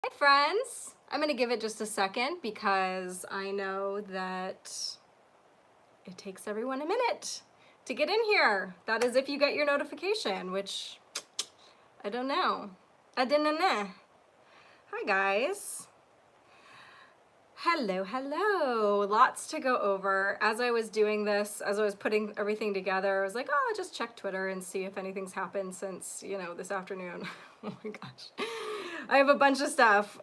Hi friends! I'm going to give it just a second because I know that it takes everyone a minute to get in here. That is if you get your notification, which I don't know. I didn't know. Hi guys. Hello. Lots to go over. As I was doing this, as I was putting everything together, I was like, oh, I'll just check Twitter and see if anything's happened since, this afternoon. Oh my gosh. I have a bunch of stuff.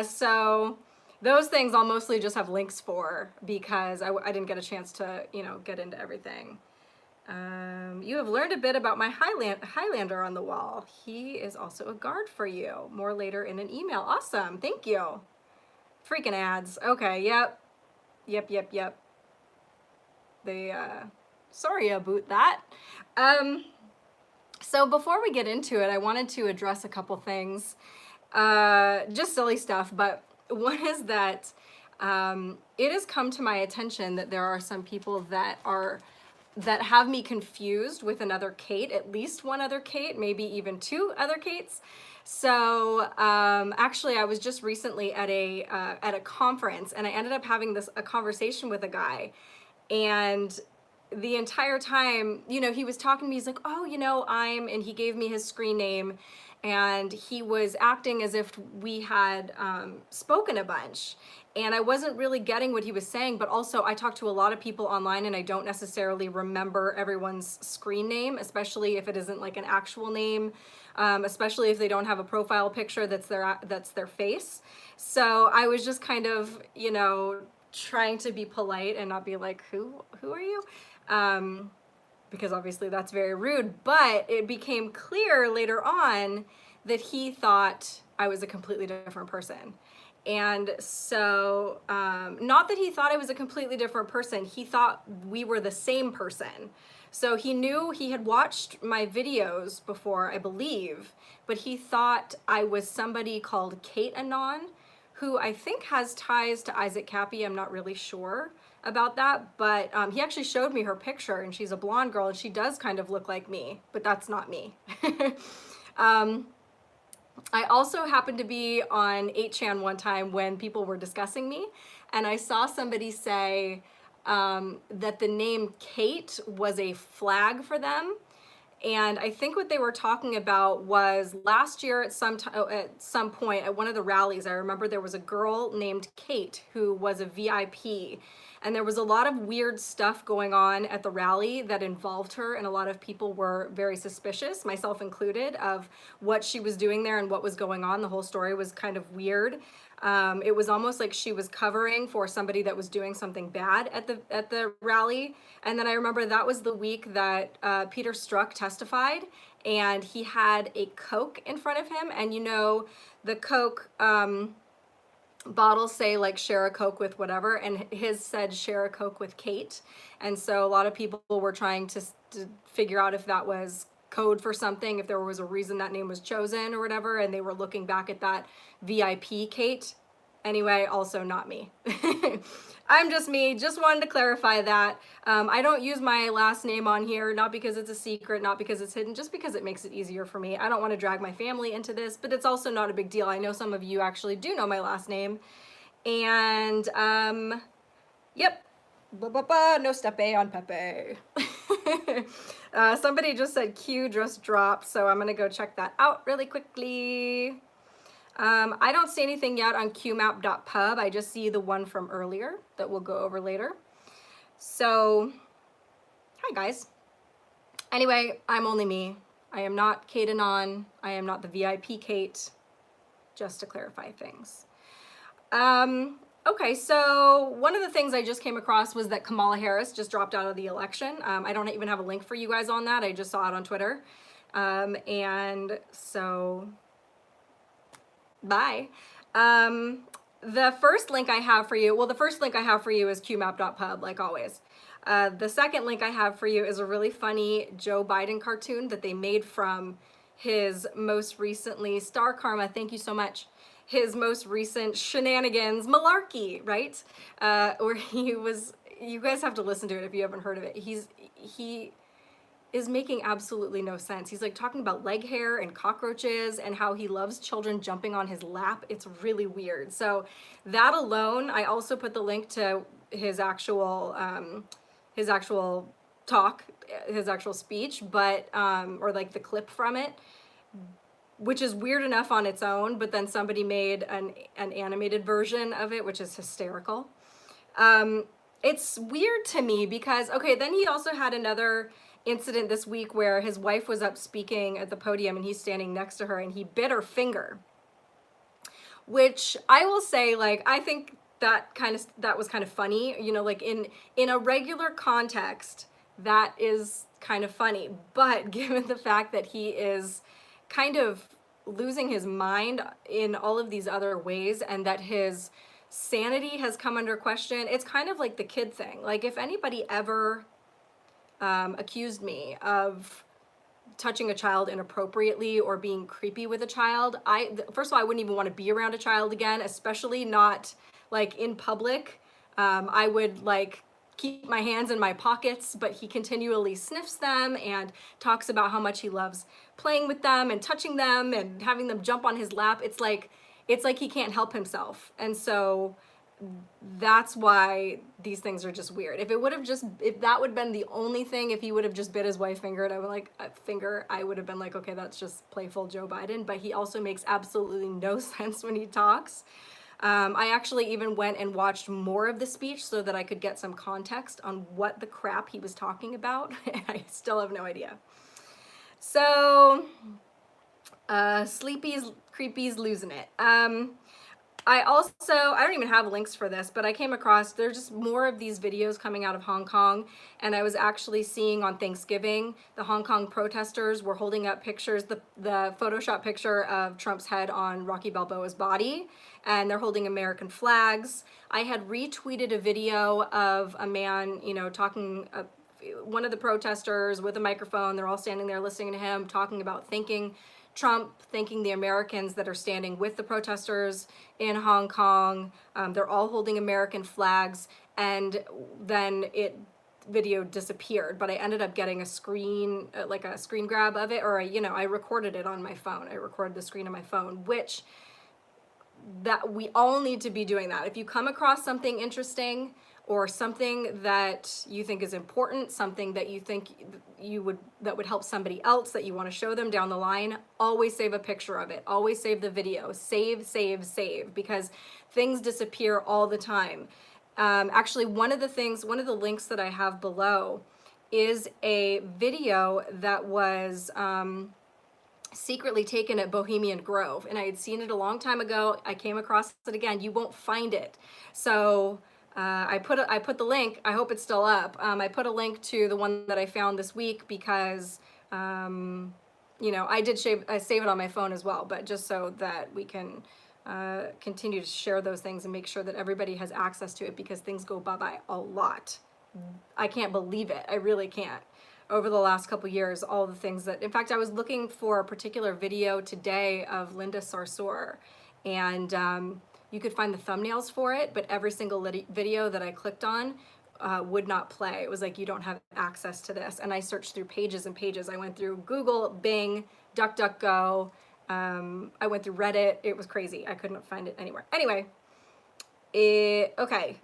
So those things I'll mostly just have links for because I didn't get a chance to, get into everything. You have learned a bit about my Highlander on the wall. He is also a guard for you. More later in an email. Awesome. Thank you. Freaking ads. Okay, yep. They, sorry about that. So before we get into it, I wanted to address a couple things. Just silly stuff, but one is that it has come to my attention that there are some people that have me confused with another Kate, at least one other Kate, maybe even two other Kates. So actually, I was just recently at a conference, and I ended up having a conversation with a guy, and the entire time, he was talking to me. He's like, oh, and he gave me his screen name, and he was acting as if we had spoken a bunch. And I wasn't really getting what he was saying, but also I talked to a lot of people online and I don't necessarily remember everyone's screen name, especially if it isn't like an actual name, especially if they don't have a profile picture that's their face. So I was just kind of, trying to be polite and not be like, who are you? Because obviously that's very rude, but it became clear later on that he thought I was a completely different person. And so, not that he thought I was a completely different person, he thought we were the same person. So he knew he had watched my videos before, I believe, but he thought I was somebody called Kate Anon, who I think has ties to Isaac Cappy. I'm not really sure about that, but he actually showed me her picture, and she's a blonde girl, and she does kind of look like me, but that's not me. I also happened to be on 8chan one time when people were discussing me, and I saw somebody say that the name Kate was a flag for them. And I think what they were talking about was last year at some point at one of the rallies, I remember there was a girl named Kate who was a VIP. And there was a lot of weird stuff going on at the rally that involved her, and a lot of people were very suspicious, myself included, of what she was doing there and what was going on. The whole story was kind of weird. It was almost like she was covering for somebody that was doing something bad at the rally. And then I remember that was the week that Peter Strzok testified, and he had a Coke in front of him, and the Coke bottles say like share a Coke with whatever, and his said share a Coke with Kate. And so a lot of people were trying to figure out if that was code for something, if there was a reason that name was chosen or whatever, and they were looking back at that VIP Kate. Anyway, also not me. I'm just me. Just wanted to clarify that. I don't use my last name on here, not because it's a secret, not because it's hidden, just because it makes it easier for me. I don't want to drag my family into this, but it's also not a big deal. I know some of you actually do know my last name. And, yep. No step A on Pepe. Somebody just said Q just dropped, so I'm going to go check that out really quickly. I don't see anything yet on qmap.pub. I just see the one from earlier that we'll go over later. So, hi guys. Anyway, I'm only me. I am not Kate Anon. I am not the VIP Kate, just to clarify things. Okay, so one of the things I just came across was that Kamala Harris just dropped out of the election. I don't even have a link for you guys on that. I just saw it on Twitter. And so... bye. The first link I have for you, the first link I have for you is qmap.pub, like always. The second link I have for you is a really funny Joe Biden cartoon that they made from his most recently, Star Karma, thank you so much, his most recent shenanigans malarkey, right? Where he was, you guys have to listen to it if you haven't heard of it. is making absolutely no sense. He's like talking about leg hair and cockroaches and how he loves children jumping on his lap. It's really weird. So that alone, I also put the link to his actual talk, his actual speech, but or like the clip from it, which is weird enough on its own, but then somebody made an animated version of it, which is hysterical. It's weird to me because, okay, then he also had another incident this week where his wife was up speaking at the podium and he's standing next to her and he bit her finger, which I will say, like, I think that was kind of funny, you know, like in a regular context, that is kind of funny. But given the fact that he is kind of losing his mind in all of these other ways and that his sanity has come under question, it's kind of like the kid thing. Like, if anybody ever accused me of touching a child inappropriately or being creepy with a child, first of all, I wouldn't even want to be around a child again, especially not like in public. I would like keep my hands in my pockets, but he continually sniffs them and talks about how much he loves playing with them and touching them and having them jump on his lap. It's like he can't help himself. And so that's why these things are just weird. If that would have been the only thing, if he would have just bit his wife finger, and I would like a finger, I would have been like, okay, that's just playful Joe Biden. But he also makes absolutely no sense when he talks. I actually even went and watched more of the speech so that I could get some context on what the crap he was talking about. And I still have no idea. So, Sleepy's Creepy's losing it. I don't even have links for this, but I came across, there's just more of these videos coming out of Hong Kong, and I was actually seeing on Thanksgiving, the Hong Kong protesters were holding up pictures, the Photoshop picture of Trump's head on Rocky Balboa's body, and they're holding American flags. I had retweeted a video of a man, you know, talking, one of the protesters with a microphone, they're all standing there listening to him, talking about thanking the Americans that are standing with the protesters in Hong Kong. They're all holding American flags, and then video disappeared, but I ended up getting a screen, like a screen grab of it, or I recorded it on my phone. I recorded the screen on my phone, which that we all need to be doing that. If you come across something interesting or something that you think is important, something that you think that would help somebody else, that you want to show them down the line, always save a picture of it. Always save the video. Save, because things disappear all the time. Actually, one of the links that I have below is a video that was secretly taken at Bohemian Grove, and I had seen it a long time ago. I came across it again. You won't find it. So I put the link. I hope it's still up. I put a link to the one that I found this week because I save it on my phone as well, but just so that we can continue to share those things and make sure that everybody has access to it, because things go bye-bye a lot. I can't believe it. I really can't. Over the last couple years, all the things that, in fact, I was looking for a particular video today of Linda Sarsour, and you could find the thumbnails for it, but every single video that I clicked on would not play. It was like, you don't have access to this. And I searched through pages and pages. I went through Google, Bing, DuckDuckGo. I went through Reddit. It was crazy. I couldn't find it anywhere. Anyway, okay.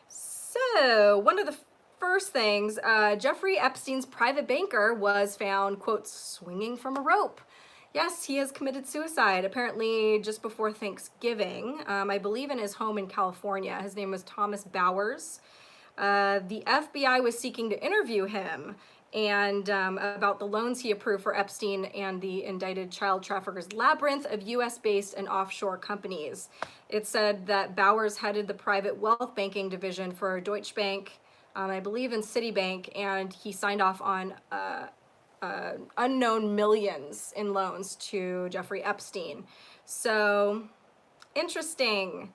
So one of the first things, Jeffrey Epstein's private banker was found, quote, swinging from a rope. Yes, he has committed suicide, apparently just before Thanksgiving, I believe in his home in California. His name was Thomas Bowers. The FBI was seeking to interview him and about the loans he approved for Epstein and the indicted child traffickers' labyrinth of US-based and offshore companies. It said that Bowers headed the private wealth banking division for Deutsche Bank, I believe in Citibank, and he signed off on unknown millions in loans to Jeffrey Epstein. So interesting.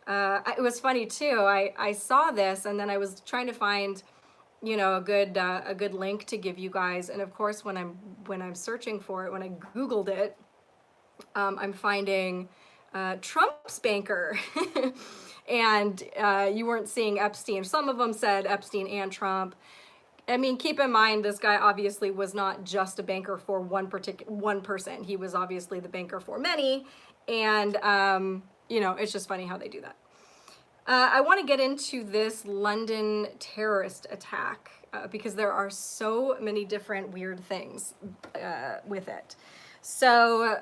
It was funny too. I saw this and then I was trying to find, a good link to give you guys. And of course, when I'm searching for it, when I Googled it, I'm finding Trump's banker. And you weren't seeing Epstein. Some of them said Epstein and Trump. I mean, keep in mind, this guy obviously was not just a banker for one person. He was obviously the banker for many, and you know, it's just funny how they do that. I want to get into this London terrorist attack because there are so many different weird things with it. So,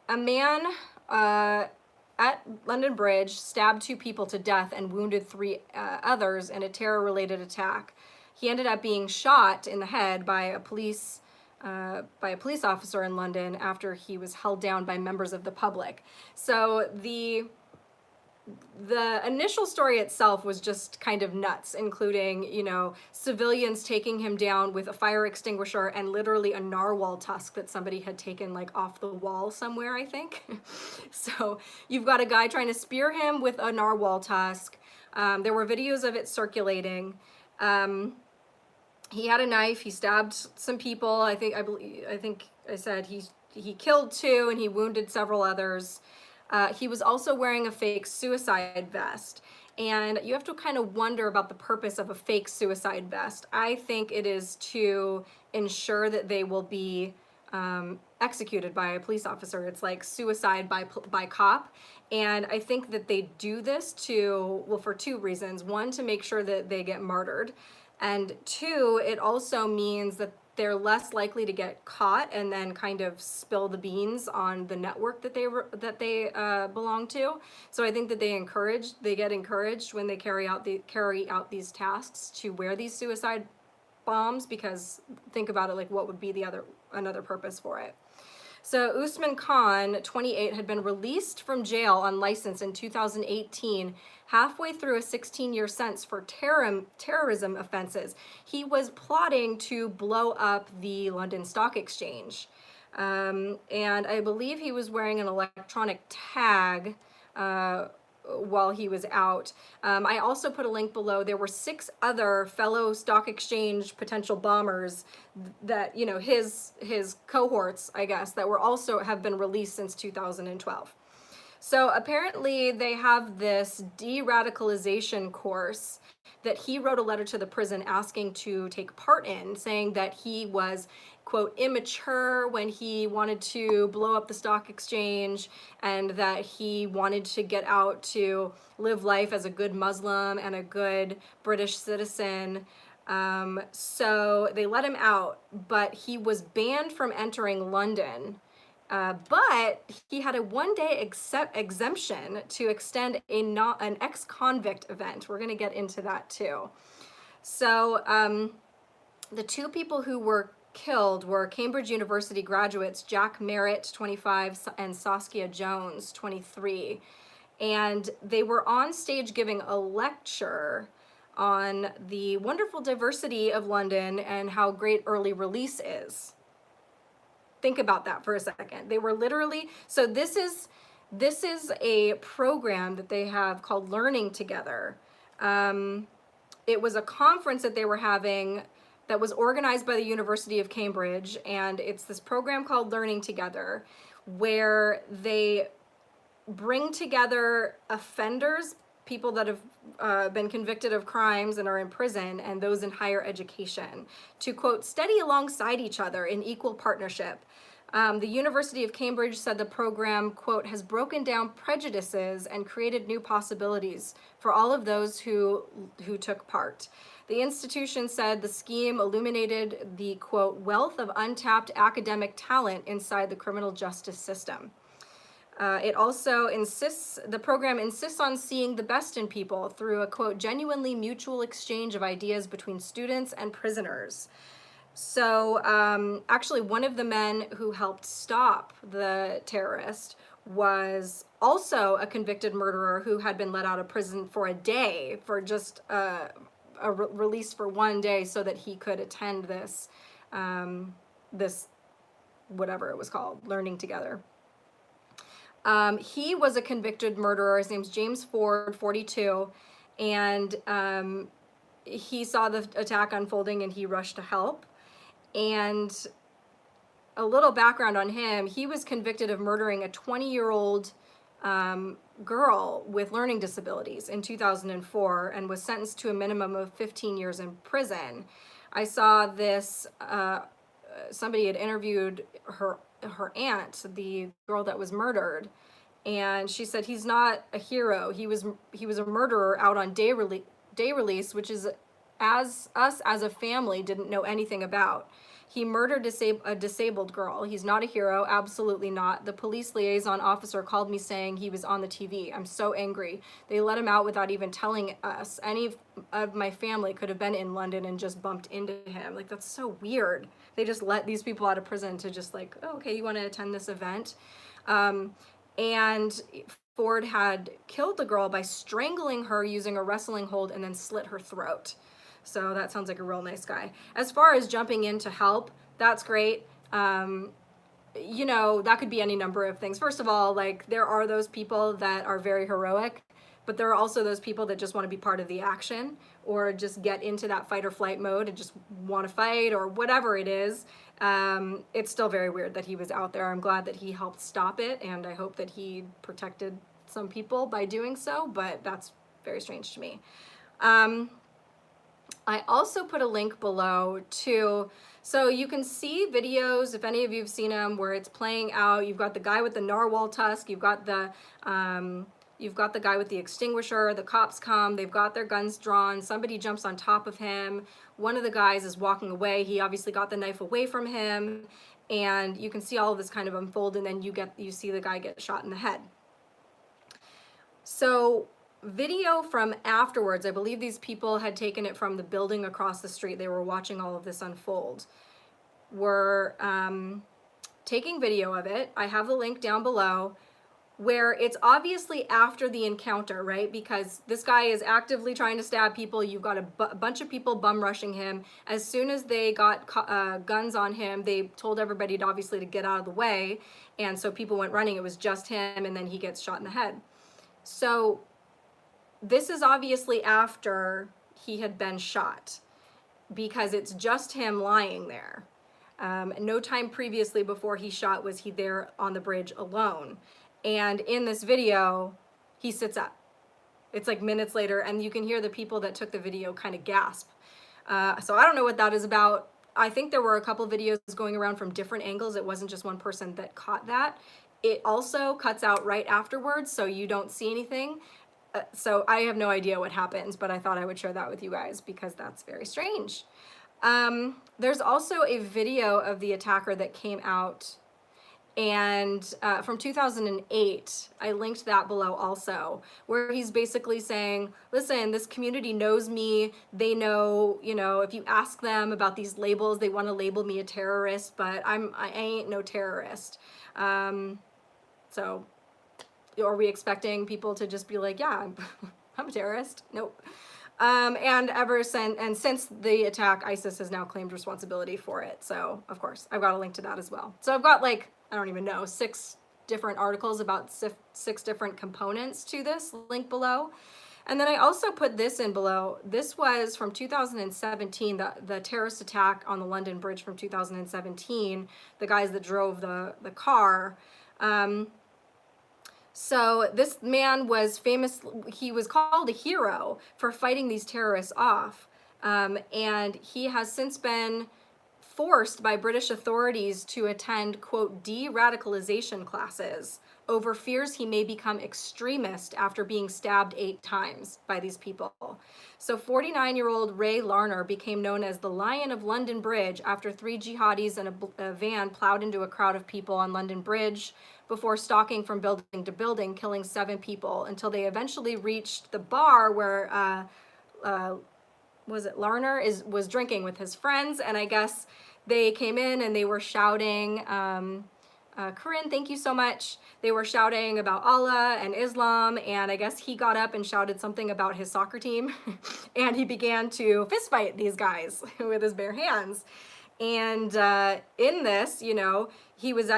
a man at London Bridge stabbed 2 people to death and wounded 3 others in a terror-related attack. He ended up being shot in the head by a police officer in London after he was held down by members of the public. So the initial story itself was just kind of nuts, including, you know, civilians taking him down with a fire extinguisher and literally a narwhal tusk that somebody had taken like off the wall somewhere, I think. So you've got a guy trying to spear him with a narwhal tusk. There were videos of it circulating. He had a knife. He stabbed some people. I think I said he killed 2 and he wounded several others. He was also wearing a fake suicide vest. And you have to kind of wonder about the purpose of a fake suicide vest. I think it is to ensure that they will be executed by a police officer. It's like suicide by cop. And I think that they do this for 2 reasons. 1, to make sure that they get martyred. And 2, it also means that they're less likely to get caught and then kind of spill the beans on the network that they belong to. So I think that they get encouraged when they carry out these tasks to wear these suicide bombs, because think about it, like what would be another purpose for it. So Usman Khan, 28, had been released from jail on license in 2018, halfway through a 16-year sentence for terrorism offenses. He was plotting to blow up the London Stock Exchange. And I believe he was wearing an electronic tag while he was out. I also put a link below. There were 6 other fellow stock exchange potential bombers that, you know, his cohorts, I guess, that have been released since 2012. So apparently they have this deradicalization course that he wrote a letter to the prison asking to take part in, saying that he was, quote, immature when he wanted to blow up the stock exchange, and that he wanted to get out to live life as a good Muslim and a good British citizen. So they let him out, but he was banned from entering London. But he had a 1-day exemption to extend an ex-convict event. We're going to get into that too. So the 2 people who were killed were Cambridge University graduates Jack Merritt, 25, and Saskia Jones, 23. And they were on stage giving a lecture on the wonderful diversity of London and how great early release is. Think about that for a second. They were literally, so this is a program that they have called Learning Together. It was a conference that they were having that was organized by the University of Cambridge, and it's this program called Learning Together, where they bring together offenders, people that have been convicted of crimes and are in prison, and those in higher education, to, quote, study alongside each other in equal partnership. The University of Cambridge said the program, quote, has broken down prejudices and created new possibilities for all of those who took part. The institution said the scheme illuminated the, quote, wealth of untapped academic talent inside the criminal justice system. The program insists on seeing the best in people through a, quote, genuinely mutual exchange of ideas between students and prisoners. So actually one of the men who helped stop the terrorist was also a convicted murderer who had been let out of prison for a day, for just release for 1 day, so that he could attend this, whatever it was called, Learning Together. He was a convicted murderer. His name's James Ford, 42, and he saw the attack unfolding and he rushed to help. And a little background on him: he was convicted of murdering a 20-year-old girl with learning disabilities in 2004 and was sentenced to a minimum of 15 years in prison. I saw this, somebody had interviewed her aunt, the girl that was murdered, and she said he's not a hero. He was a murderer out on day release, which is as us as a family didn't know anything about. He murdered a disabled girl. He's not a hero, absolutely not. The police liaison officer called me saying he was on the TV. I'm so angry. They let him out without even telling us. Any of my family could have been in London and just bumped into him. Like, that's so weird. They just let these people out of prison to just like, oh, okay, you want to attend this event? And Ford had killed the girl by strangling her using a wrestling hold and then slit her throat. So that sounds like a real nice guy. As far as jumping in to help, that's great. You know, that could be any number of things. First of all, like, there are those people that are very heroic, but there are also those people that just want to be part of the action or just get into that fight or flight mode and just want to fight or whatever it is. It's still very weird that he was out there. I'm glad that he helped stop it, and I hope that he protected some people by doing so, but that's very strange to me. I also put a link below to, so you can see videos, if any of you have seen them, where it's playing out. You've got the guy with the narwhal tusk, you've got the guy with the extinguisher, the cops come, they've got their guns drawn, somebody jumps on top of him, one of the guys is walking away, he obviously got the knife away from him, and you can see all of this kind of unfold, and then you see the guy get shot in the head. So video from afterwards, I believe these people had taken it from the building across the street, they were watching all of this unfold, were taking video of it. I have the link down below, where it's obviously after the encounter, right? Because this guy is actively trying to stab people. You've got a bunch of people bum rushing him. As soon as they got guns on him, they told everybody to obviously to get out of the way. And so people went running. It was just him, and then he gets shot in the head. So this is obviously after he had been shot, because it's just him lying there. No time previously before he shot was he there on the bridge alone. And in this video, he sits up. It's like minutes later, and you can hear the people that took the video kind of gasp. So I don't know what that is about. I think there were a couple videos going around from different angles. It wasn't just one person that caught that. It also cuts out right afterwards, so you don't see anything. So I have no idea what happens, but I thought I would share that with you guys because that's very strange. There's also a video of the attacker that came out, and from 2008, I linked that below also, where he's basically saying, listen, this community knows me. They know, you know, if you ask them about these labels, they want to label me a terrorist, but I ain't no terrorist. So are we expecting people to just be like, yeah, I'm a terrorist? Nope. And since the attack, ISIS has now claimed responsibility for it. So of course, I've got a link to that as well. So I've got, like, I don't even know, 6 different articles about 6 different components to this, link below. And then I also put this in below. This was from 2017, the terrorist attack on the London Bridge from 2017, the guys that drove the car. So this man was famous, he was called a hero for fighting these terrorists off. And he has since been forced by British authorities to attend, quote, deradicalization classes over fears he may become extremist after being stabbed 8 times by these people. So 49-year-old Ray Larner became known as the Lion of London Bridge after 3 jihadis in a van plowed into a crowd of people on London Bridge before stalking from building to building, killing 7 people until they eventually reached the bar where was it Larner was drinking with his friends, and I guess they came in and they were shouting, Corinne, thank you so much. They were shouting about Allah and Islam, and I guess he got up and shouted something about his soccer team, and he began to fist fight these guys with his bare hands. And in this, you know, he was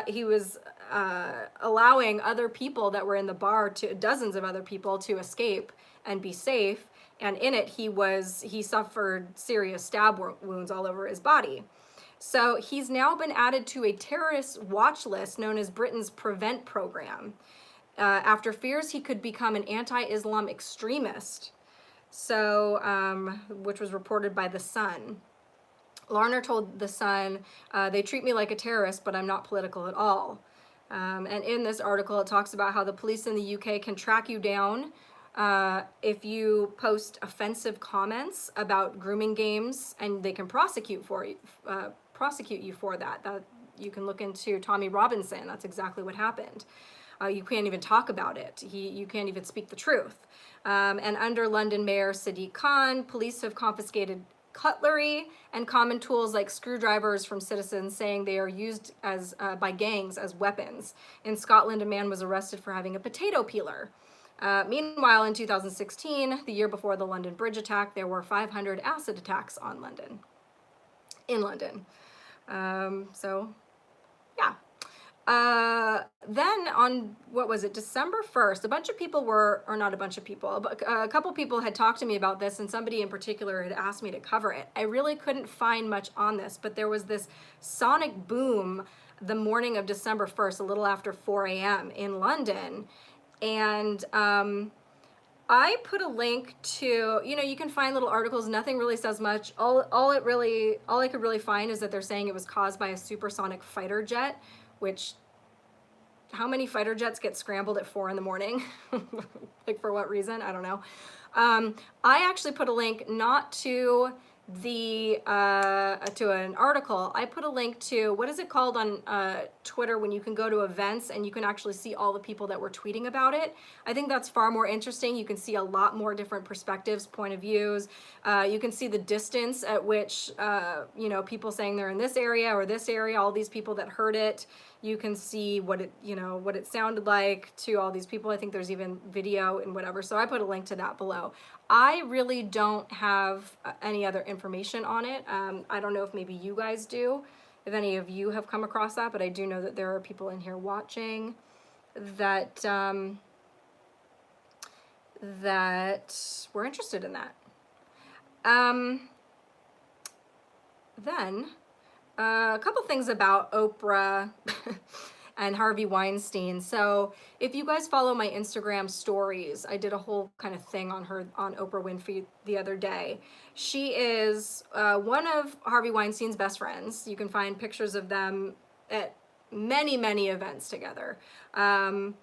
allowing other people that were in the bar, to dozens of other people, to escape and be safe. And in it, he suffered serious stab wounds all over his body. So he's now been added to a terrorist watch list known as Britain's Prevent program, after fears he could become an anti-Islam extremist. So, which was reported by The Sun. Larner told The Sun, they treat me like a terrorist, but I'm not political at all. And in this article, it talks about how the police in the UK can track you down if you post offensive comments about grooming games, and they can prosecute you for that. That you can look into Tommy Robinson. That's exactly what happened. You can't even talk about it. You can't even speak the truth. And under London Mayor Sadiq Khan, police have confiscated cutlery and common tools like screwdrivers from citizens, saying they are used as by gangs as weapons. In Scotland, a man was arrested for having a potato peeler. Meanwhile, in 2016, the year before the London Bridge attack, there were 500 acid attacks in London. So, yeah. Then on, what was it, December 1st, a bunch of people were, or not a bunch of people, but a couple people had talked to me about this, and somebody in particular had asked me to cover it. I really couldn't find much on this, but there was this sonic boom the morning of December 1st, a little after 4 a.m. in London. And I put a link to, you can find little articles, nothing really says much. All I could really find is that they're saying it was caused by a supersonic fighter jet, which, how many fighter jets get scrambled at 4 in the morning? Like, for what reason? I don't know. I actually put a link not to to an article. I put a link to, what is it called on Twitter when you can go to events and you can actually see all the people that were tweeting about it. I think that's far more interesting. You can see a lot more different perspectives, point of views. You can see the distance at which people saying they're in this area or this area, all these people that heard it. You can see what it sounded like to all these people. I think there's even video and whatever. So I put a link to that below. I really don't have any other information on it. I don't know if maybe you guys do, if any of you have come across that, but I do know that there are people in here watching that that were interested in that. Then a couple things about Oprah and Harvey Weinstein. So if you guys follow my Instagram stories, I did a whole kind of thing on Oprah Winfrey the other day. She is one of Harvey Weinstein's best friends. You can find pictures of them at many, many events together. And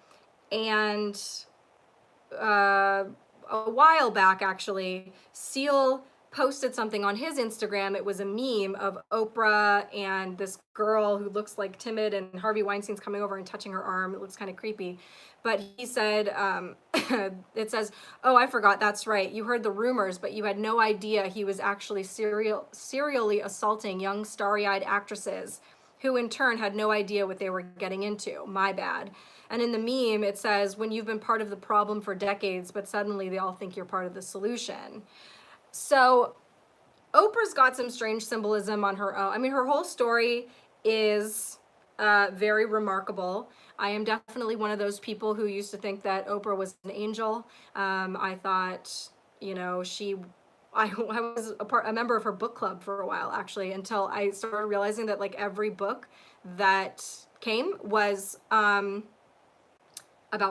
a while back, actually, Seal posted something on his Instagram. It was a meme of Oprah and this girl who looks like timid, and Harvey Weinstein's coming over and touching her arm. It looks kind of creepy. But he said, it says, "Oh, I forgot, that's right. You heard the rumors, but you had no idea he was actually serially assaulting young starry-eyed actresses who in turn had no idea what they were getting into. My bad." And in the meme, it says, "When you've been part of the problem for decades, but suddenly they all think you're part of the solution." So Oprah's got some strange symbolism on her own. I mean, her whole story is very remarkable. I am definitely one of those people who used to think that Oprah was an angel. I thought, I was a member of her book club for a while, actually, until I started realizing that like every book that came was about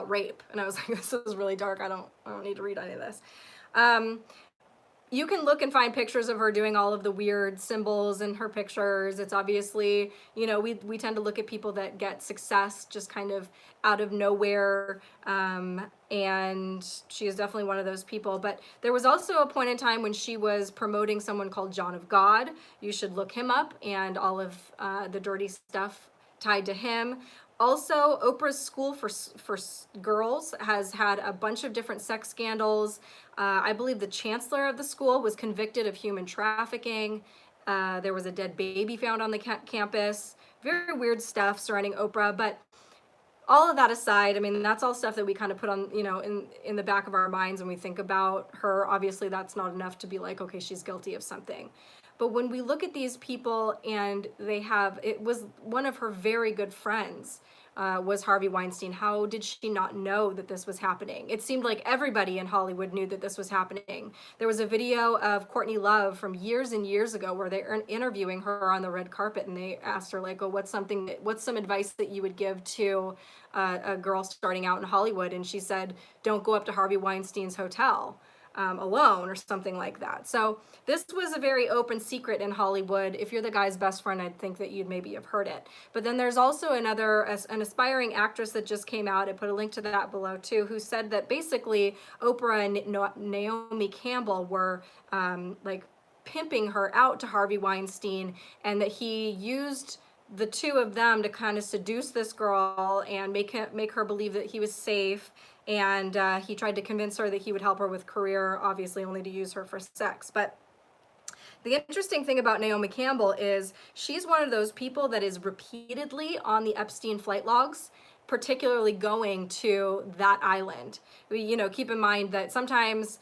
rape. And I was like, this is really dark. I don't need to read any of this. You can look and find pictures of her doing all of the weird symbols in her pictures. It's obviously, we tend to look at people that get success just kind of out of nowhere. And she is definitely one of those people. But there was also a point in time when she was promoting someone called John of God. You should look him up, and all of the dirty stuff tied to him. Also, Oprah's school for girls has had a bunch of different sex scandals. I believe the chancellor of the school was convicted of human trafficking. There was a dead baby found on the campus. Very weird stuff surrounding Oprah. But all of that aside, I mean, that's all stuff that we kind of put on, in the back of our minds when we think about her. Obviously, that's not enough to be like, okay, she's guilty of something. But when we look at these people, and it was one of her very good friends was Harvey Weinstein. How did she not know that this was happening? It seemed like everybody in Hollywood knew that this was happening. There was a video of Courtney Love from years and years ago where they're interviewing her on the red carpet, and they asked her like, "Oh, what's some advice that you would give to a girl starting out in Hollywood?" And she said, "Don't go up to Harvey Weinstein's hotel." alone or something like that. So this was a very open secret in Hollywood. If you're the guy's best friend, I'd think that you'd maybe have heard it. But then there's also an aspiring actress that just came out. I put a link to that below too, who said that basically Oprah and Naomi Campbell were like pimping her out to Harvey Weinstein, and that he used the two of them to kind of seduce this girl and make her believe that he was safe. And he tried to convince her that he would help her with career, obviously only to use her for sex. But the interesting thing about Naomi Campbell is she's one of those people that is repeatedly on the Epstein flight logs, particularly going to that island. Keep in mind that sometimes,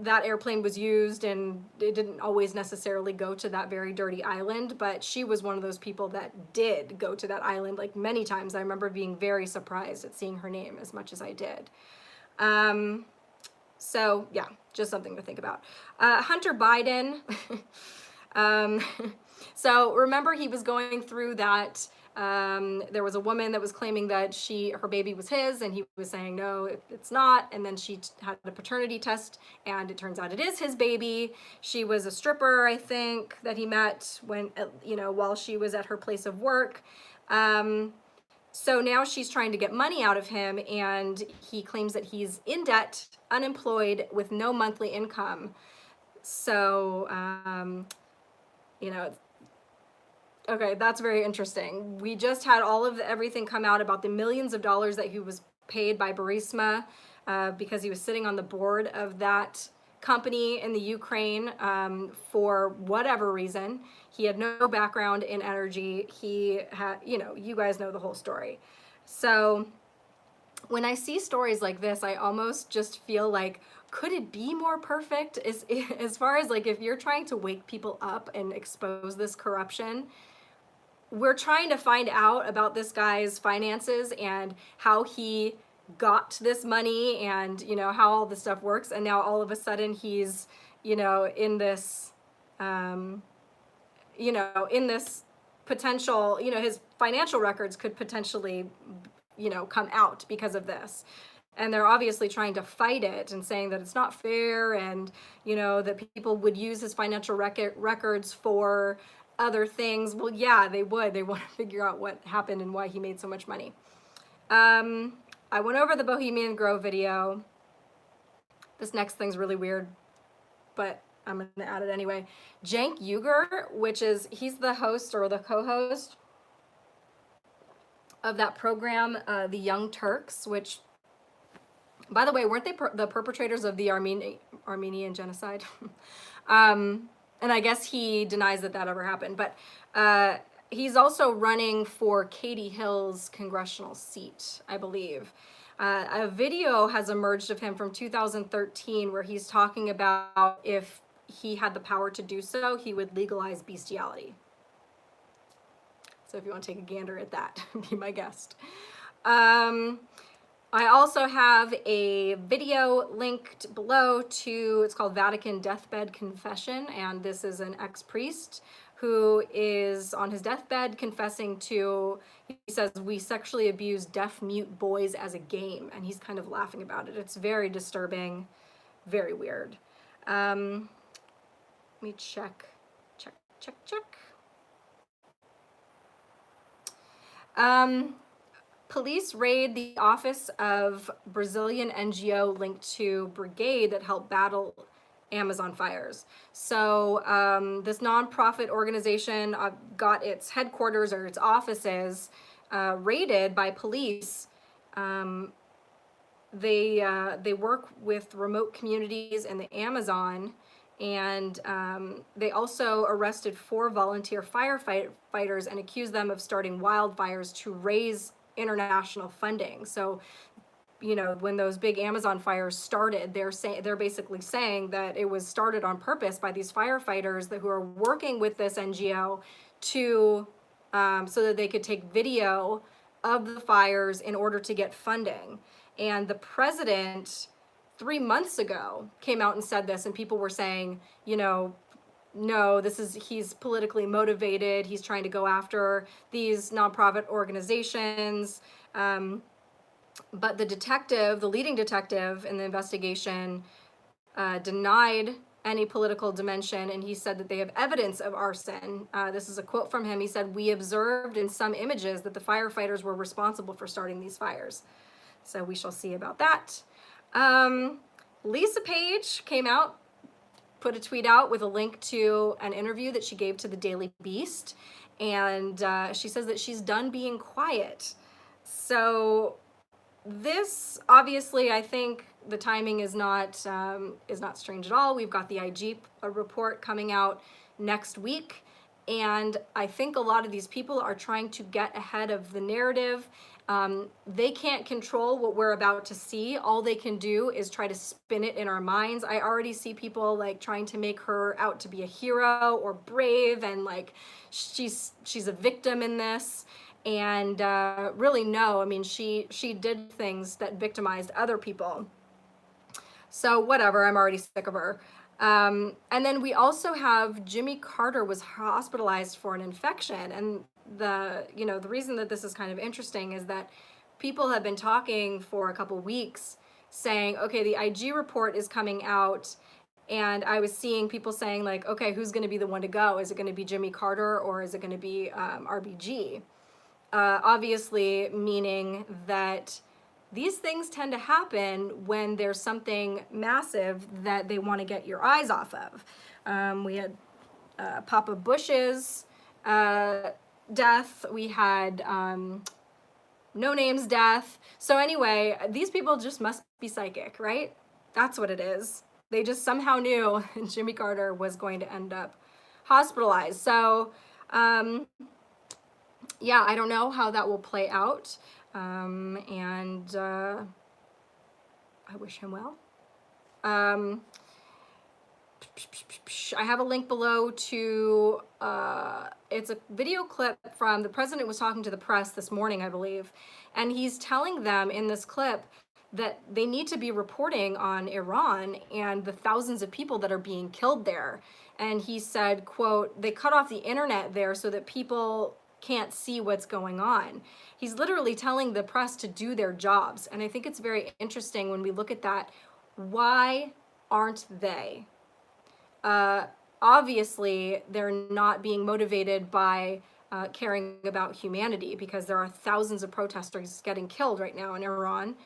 that airplane was used and it didn't always necessarily go to that very dirty island, but she was one of those people that did go to that island like many times. I remember being very surprised at seeing her name as much as I did. So yeah, just something to think about. Hunter Biden. So remember he was going through that. There was a woman that was claiming that her baby was his, and he was saying, no, it's not. And then she had a paternity test, and it turns out it is his baby. She was a stripper, I think, that he met while she was at her place of work. So now she's trying to get money out of him, and he claims that he's in debt, unemployed, with no monthly income. So, okay, that's very interesting. We just had everything come out about the millions of dollars that he was paid by Burisma because he was sitting on the board of that company in the Ukraine for whatever reason. He had no background in energy. He had, you guys know the whole story. So when I see stories like this, I almost just feel like, could it be more perfect? As far as like, if you're trying to wake people up and expose this corruption, we're trying to find out about this guy's finances and how he got this money and, how all this stuff works. And now all of a sudden he's, in this, in this potential, his financial records could potentially, come out because of this. And they're obviously trying to fight it and saying that it's not fair, and, that people would use his financial records for other things. Well, yeah, they would. They want to figure out what happened and why he made so much money. I went over the Bohemian Grove video. This next thing's really weird, but I'm going to add it anyway. Cenk Unger, he's the host or the co-host of that program, The Young Turks, which, by the way, weren't they the perpetrators of the Armenian genocide? And I guess he denies that ever happened. But he's also running for Katie Hill's congressional seat, I believe. A video has emerged of him from 2013 where he's talking about if he had the power to do so, he would legalize bestiality. So if you want to take a gander at that, be my guest. I also have a video linked below it's called Vatican Deathbed Confession, and this is an ex-priest who is on his deathbed confessing he says, we sexually abuse deaf-mute boys as a game, and he's kind of laughing about it. It's very disturbing, very weird. Let me check. Police raid the office of Brazilian NGO linked to Brigade that helped battle Amazon fires. So this nonprofit organization got its headquarters or its offices raided by police. They work with remote communities in the Amazon, and they also arrested 4 volunteer firefighters and accused them of starting wildfires to raise international funding. So, when those big Amazon fires started, they're basically saying that it was started on purpose by these firefighters who are working with this NGO to so that they could take video of the fires in order to get funding. And the president 3 months ago came out and said this, and people were saying, no, he's politically motivated. He's trying to go after these nonprofit organizations. But the leading detective in the investigation, denied any political dimension, and he said that they have evidence of arson. This is a quote from him. He said, "We observed in some images that the firefighters were responsible for starting these fires." So we shall see about that. Lisa Page came out, put a tweet out with a link to an interview that she gave to the Daily Beast, and she says that she's done being quiet. So this, obviously, I think the timing is not strange at all. We've got the IG report coming out next week, and I think a lot of these people are trying to get ahead of the narrative. They can't control what we're about to see. All they can do is try to spin it in our minds. I already see people like trying to make her out to be a hero or brave, and like she's a victim in this. And really, no, I mean, she did things that victimized other people. So whatever, I'm already sick of her. And then we also have Jimmy Carter was hospitalized for an infection. And the reason that this is kind of interesting is that people have been talking for a couple weeks saying, okay, the IG report is coming out. And I was seeing people saying like, okay, who's going to be the one to go? Is it going to be Jimmy Carter or is it going to be RBG? Obviously meaning that these things tend to happen when there's something massive that they want to get your eyes off of. We had Papa Bush's death. We had No Name's death. So anyway, these people just must be psychic, right? That's what it is. They just somehow knew Jimmy Carter was going to end up hospitalized. So yeah, I don't know how that will play out. And I wish him well. I have a link below to, it's a video clip from the president was talking to the press this morning, I believe. And he's telling them in this clip that they need to be reporting on Iran and the thousands of people that are being killed there. And he said, quote, "They cut off the internet there so that people can't see what's going on." He's literally telling the press to do their jobs. And I think it's very interesting when we look at that. Why aren't they? Obviously, they're not being motivated by caring about humanity, because there are thousands of protesters getting killed right now in Iran.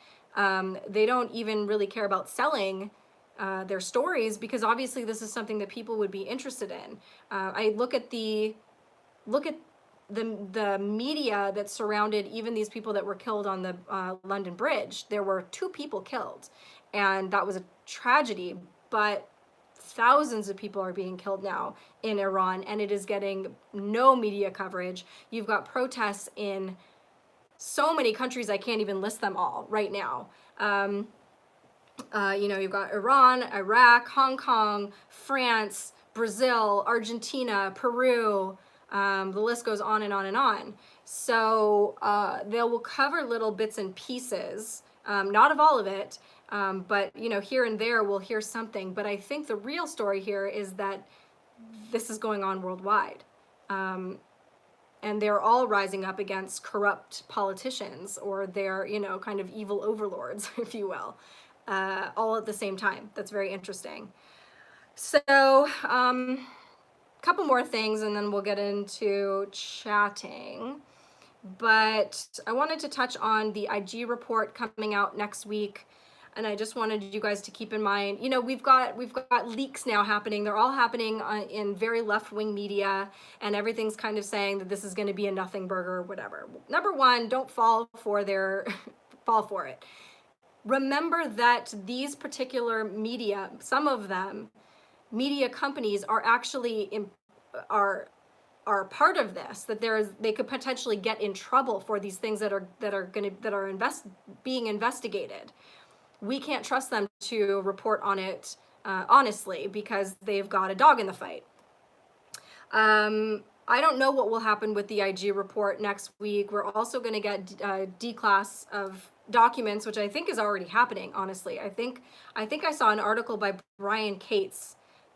They don't even really care about selling their stories, because obviously this is something that people would be interested in. I look at the media that surrounded even these people that were killed on the London Bridge. There were 2 people killed, and that was a tragedy, but thousands of people are being killed now in Iran, and it is getting no media coverage. You've got protests in so many countries, I can't even list them all right now. You've got Iran, Iraq, Hong Kong, France, Brazil, Argentina, Peru. The list goes on and on and on. So they will cover little bits and pieces, not of all of it, but here and there we'll hear something. But I think the real story here is that this is going on worldwide. And they're all rising up against corrupt politicians, or their, kind of evil overlords, if you will, all at the same time. That's very interesting. So, couple more things and then we'll get into chatting. But I wanted to touch on the IG report coming out next week. And I just wanted you guys to keep in mind, we've got leaks now happening. They're all happening in very left-wing media, and everything's kind of saying that this is going to be a nothing burger or whatever. Number one, don't fall for it. Remember that these particular media, some of them, media companies are actually are part of this. That they could potentially get in trouble for these things that are being investigated. We can't trust them to report on it honestly, because they've got a dog in the fight. I don't know what will happen with the IG report next week. We're also going to get D-class of documents, which I think is already happening, honestly. I think I saw an article by Brian Cates.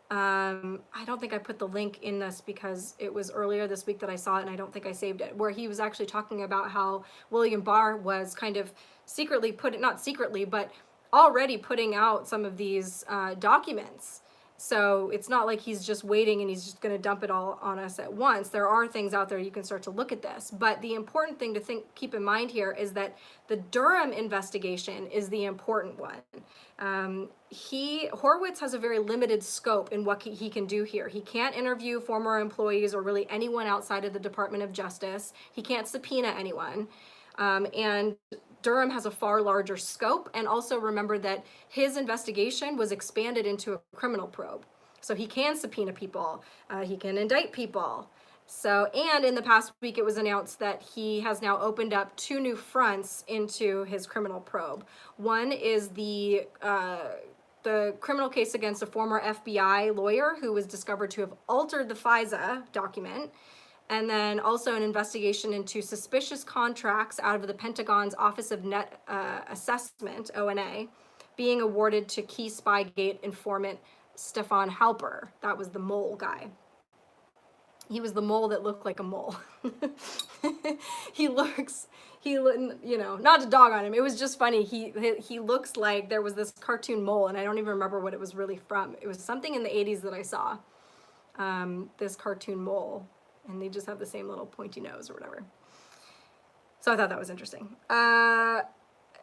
I don't think I put the link in this because it was earlier this week that I saw it, and I don't think I saved it, where he was actually talking about how William Barr was kind of secretly not secretly, but already putting out some of these documents. So it's not like he's just waiting and he's just going to dump it all on us at once. There are things out there you can start to look at this. But the important thing to keep in mind here is that the Durham investigation is the important one. Horowitz has a very limited scope in what he can do here. He can't interview former employees or really anyone outside of the Department of Justice. He can't subpoena anyone. And Durham has a far larger scope, and also remember that his investigation was expanded into a criminal probe. So he can subpoena people, he can indict people. So, and in the past week it was announced that he has now opened up 2 new fronts into his criminal probe. One is the criminal case against a former FBI lawyer who was discovered to have altered the FISA document. And then also an investigation into suspicious contracts out of the Pentagon's Office of Net Assessment, ONA, being awarded to key Spygate informant Stefan Halper. That was the mole guy. He was the mole that looked like a mole. Not to dog on him. It was just funny. He looks like there was this cartoon mole, and I don't even remember what it was really from. It was something in the 80s that I saw, this cartoon mole. And they just have the same little pointy nose or whatever. So I thought that was interesting.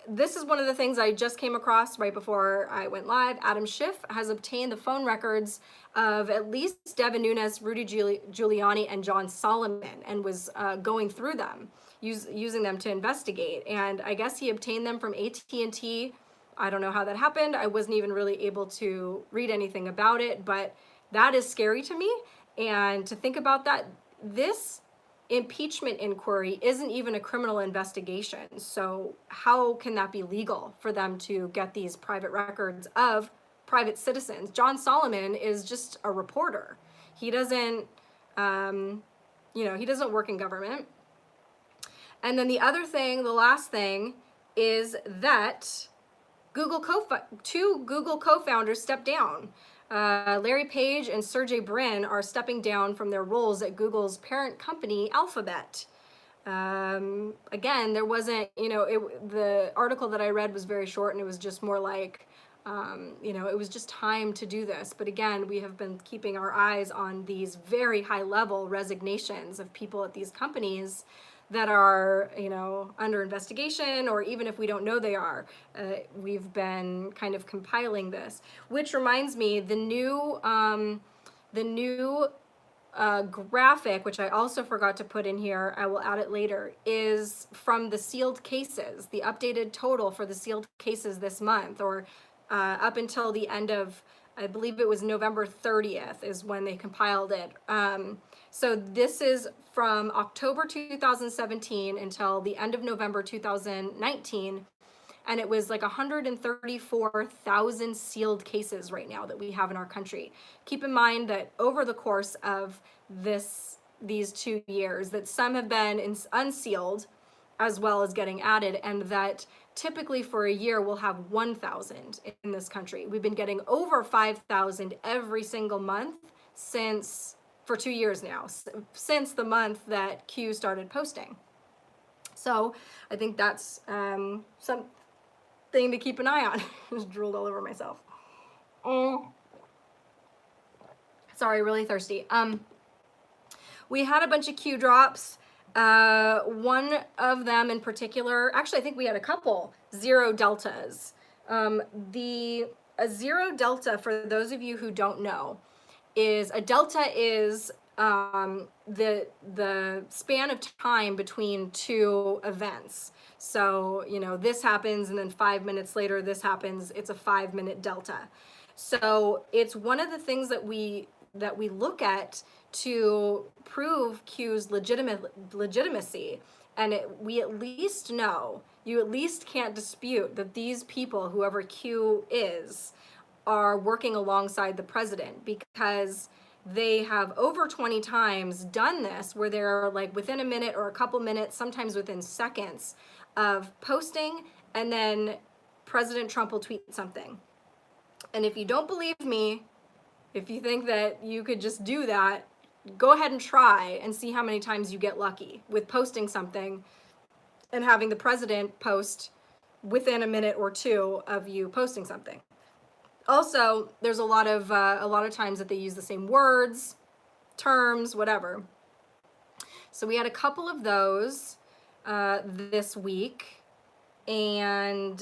This is one of the things I just came across right before I went live. Adam Schiff has obtained the phone records of at least Devin Nunes, Rudy Giuliani, and John Solomon, and was going through them, using them to investigate. And I guess he obtained them from AT&T. I don't know how that happened. I wasn't even really able to read anything about it, but that is scary to me. And to think about that, this impeachment inquiry isn't even a criminal investigation. So how can that be legal for them to get these private records of private citizens? John Solomon is just a reporter. He doesn't, he doesn't work in government. And then the other thing, the last thing, is that two Google co-founders stepped down. Larry Page and Sergey Brin are stepping down from their roles at Google's parent company, Alphabet. Again, there wasn't, the article that I read was very short, and it was just more like, it was just time to do this. But again, we have been keeping our eyes on these very high-level resignations of people at these companies that are, under investigation, or even if we don't know they are. We've been kind of compiling this, which reminds me, the new graphic, which I also forgot to put in here, I will add it later, is from the sealed cases, the updated total for the sealed cases this month, or up until the end of, I believe it was November 30th is when they compiled it. So this is from October 2017 until the end of November 2019, and it was like 134,000 sealed cases right now that we have in our country. Keep in mind that over the course of these 2 years, that some have been unsealed as well as getting added, and that typically for a year we'll have 1,000 in this country. We've been getting over 5,000 every single month for 2 years now, since the month that Q started posting. So I think that's something to keep an eye on. Just drooled all over myself. Sorry, really thirsty. We had a bunch of Q drops. One of them in particular, actually I think we had a couple, zero deltas. A zero delta, for those of you who don't know, a delta is the span of time between 2 events. So, this happens and then 5 minutes later this happens. It's a 5-minute delta. So it's one of the things that we look at to prove Q's legitimacy. And we at least know, you at least can't dispute that these people, whoever Q is, are working alongside the president, because they have over 20 times done this where they're like within a minute or a couple minutes, sometimes within seconds of posting, and then President Trump will tweet something. And if you don't believe me, if you think that you could just do that, go ahead and try and see how many times you get lucky with posting something and having the president post within a minute or two of you posting something. Also, there's a lot of times that they use the same words, terms, whatever. So we had a couple of those this week, and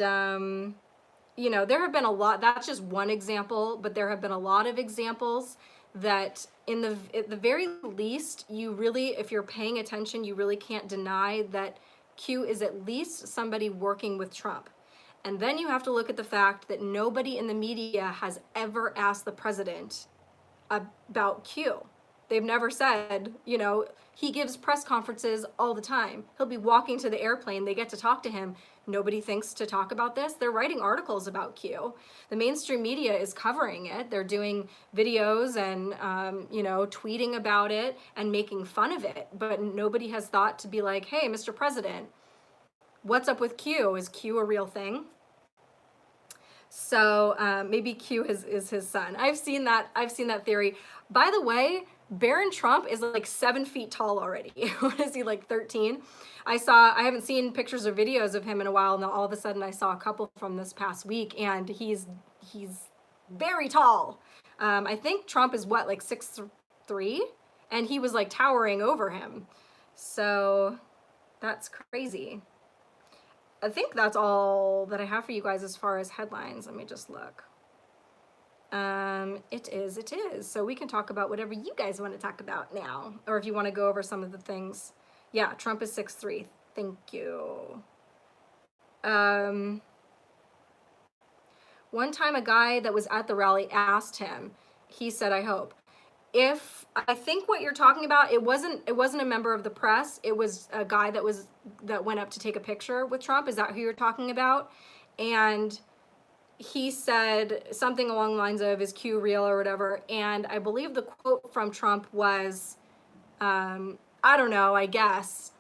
you know, there have been a lot. That's just one example, but there have been a lot of examples that at the very least, you really, if you're paying attention, you really can't deny that Q is at least somebody working with Trump. And then you have to look at the fact that nobody in the media has ever asked the president about Q. They've never said, you know, he gives press conferences all the time. He'll be walking to the airplane. They get to talk to him. Nobody thinks to talk about this. They're writing articles about Q. The mainstream media is covering it. They're doing videos and, you know, tweeting about it and making fun of it. But nobody has thought to be like, hey, Mr. President, what's up with Q? Is Q a real thing? So maybe Q is his son. I've seen that theory. By the way, Barron Trump is like 7 feet tall already. What is he, like 13? I haven't seen pictures or videos of him in a while, and all of a sudden I saw a couple from this past week, and he's very tall. I think Trump is what, like 6'3", and he was like towering over him. So that's crazy. I think that's all that I have for you guys as far as headlines. Let me just look. It is. So we can talk about whatever you guys want to talk about now. Or if you want to go over some of the things. Yeah, Trump is 6'3". Thank you. One time a guy that was at the rally asked him, he said, I hope. I think what you're talking about, it wasn't a member of the press. It was a guy that went up to take a picture with Trump. Is that who you're talking about? And he said something along the lines of, is Q real or whatever? And I believe the quote from Trump was, I don't know, I guess.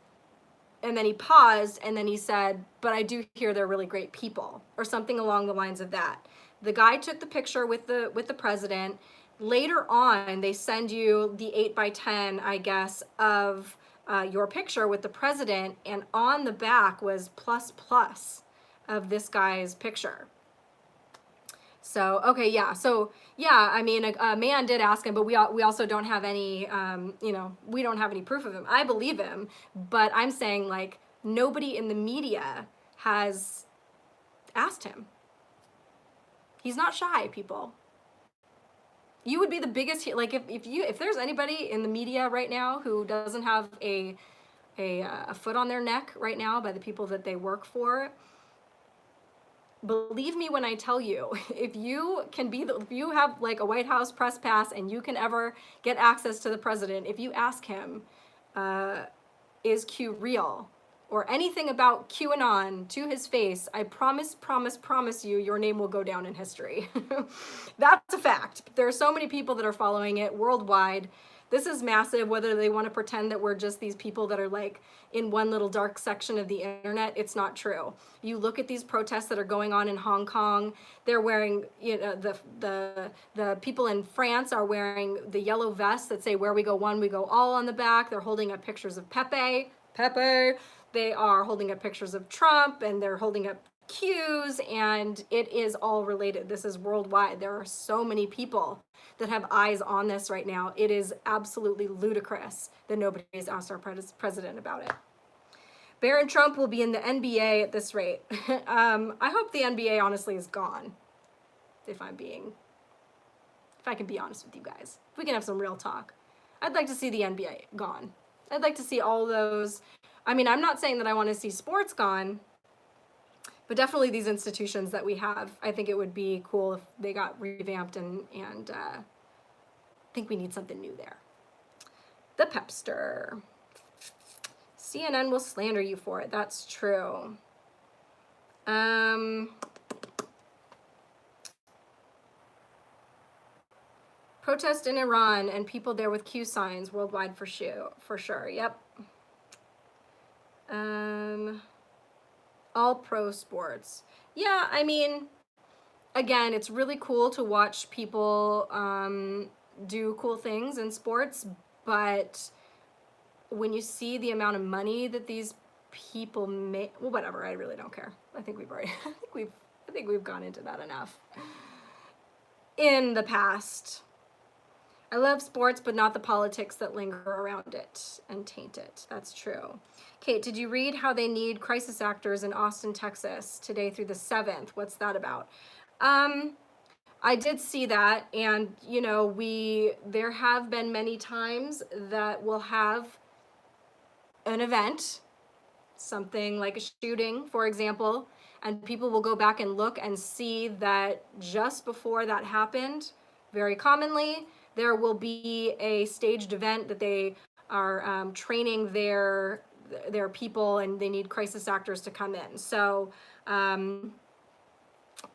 And then he paused, and then he said, but I do hear they're really great people, or something along the lines of that. The guy took the picture with the president. Later on, they send you the 8x10, I guess, of your picture with the president, and on the back was ++ of this guy's picture. So, okay, yeah. So, yeah, I mean, a man did ask him, but we also don't have any, you know, we don't have any proof of him. I believe him, but I'm saying, like, nobody in the media has asked him. He's not shy, people. You would be the biggest, like, if there's anybody in the media right now who doesn't have a foot on their neck right now by the people that they work for, believe me when I tell you, if you have like a White House press pass and you can ever get access to the president, if you ask him, is Q real? Or anything about QAnon to his face, I promise you, your name will go down in history. That's a fact. There are so many people that are following it worldwide. This is massive, whether they want to pretend that we're just these people that are like in one little dark section of the internet. It's not true. You look at these protests that are going on in Hong Kong, they're wearing, you know, the people in France are wearing the yellow vests that say where we go one, we go all on the back. They're holding up pictures of Pepe. They are holding up pictures of Trump, and they're holding up Qs, and it is all related. This is worldwide. There are so many people that have eyes on this right now. It is absolutely ludicrous that nobody has asked our president about it. Barron Trump will be in the NBA at this rate. I hope the NBA honestly is gone, if I can be honest with you guys. If we can have some real talk. I'd like to see the NBA gone. I'd like to see all those. I mean, I'm not saying that I want to see sports gone, but definitely these institutions that we have. I think it would be cool if they got revamped, and I think we need something new there. The Pepster. CNN will slander you for it. That's true. Protest in Iran and people there with Q signs worldwide for sure. Yep. All pro sports. Yeah, I mean, again, it's really cool to watch people do cool things in sports, but when you see the amount of money that these people may, well, whatever, I really don't care. I think we've already, I think we've gone into that enough in the past. I love sports, but not the politics that linger around it and taint it. That's true. Kate, did you read how they need crisis actors in Austin, Texas today through the 7th? What's that about? I did see that, and you know, there have been many times that we'll have an event, something like a shooting, for example, and people will go back and look and see that just before that happened, very commonly, there will be a staged event that they are training their people, and they need crisis actors to come in. So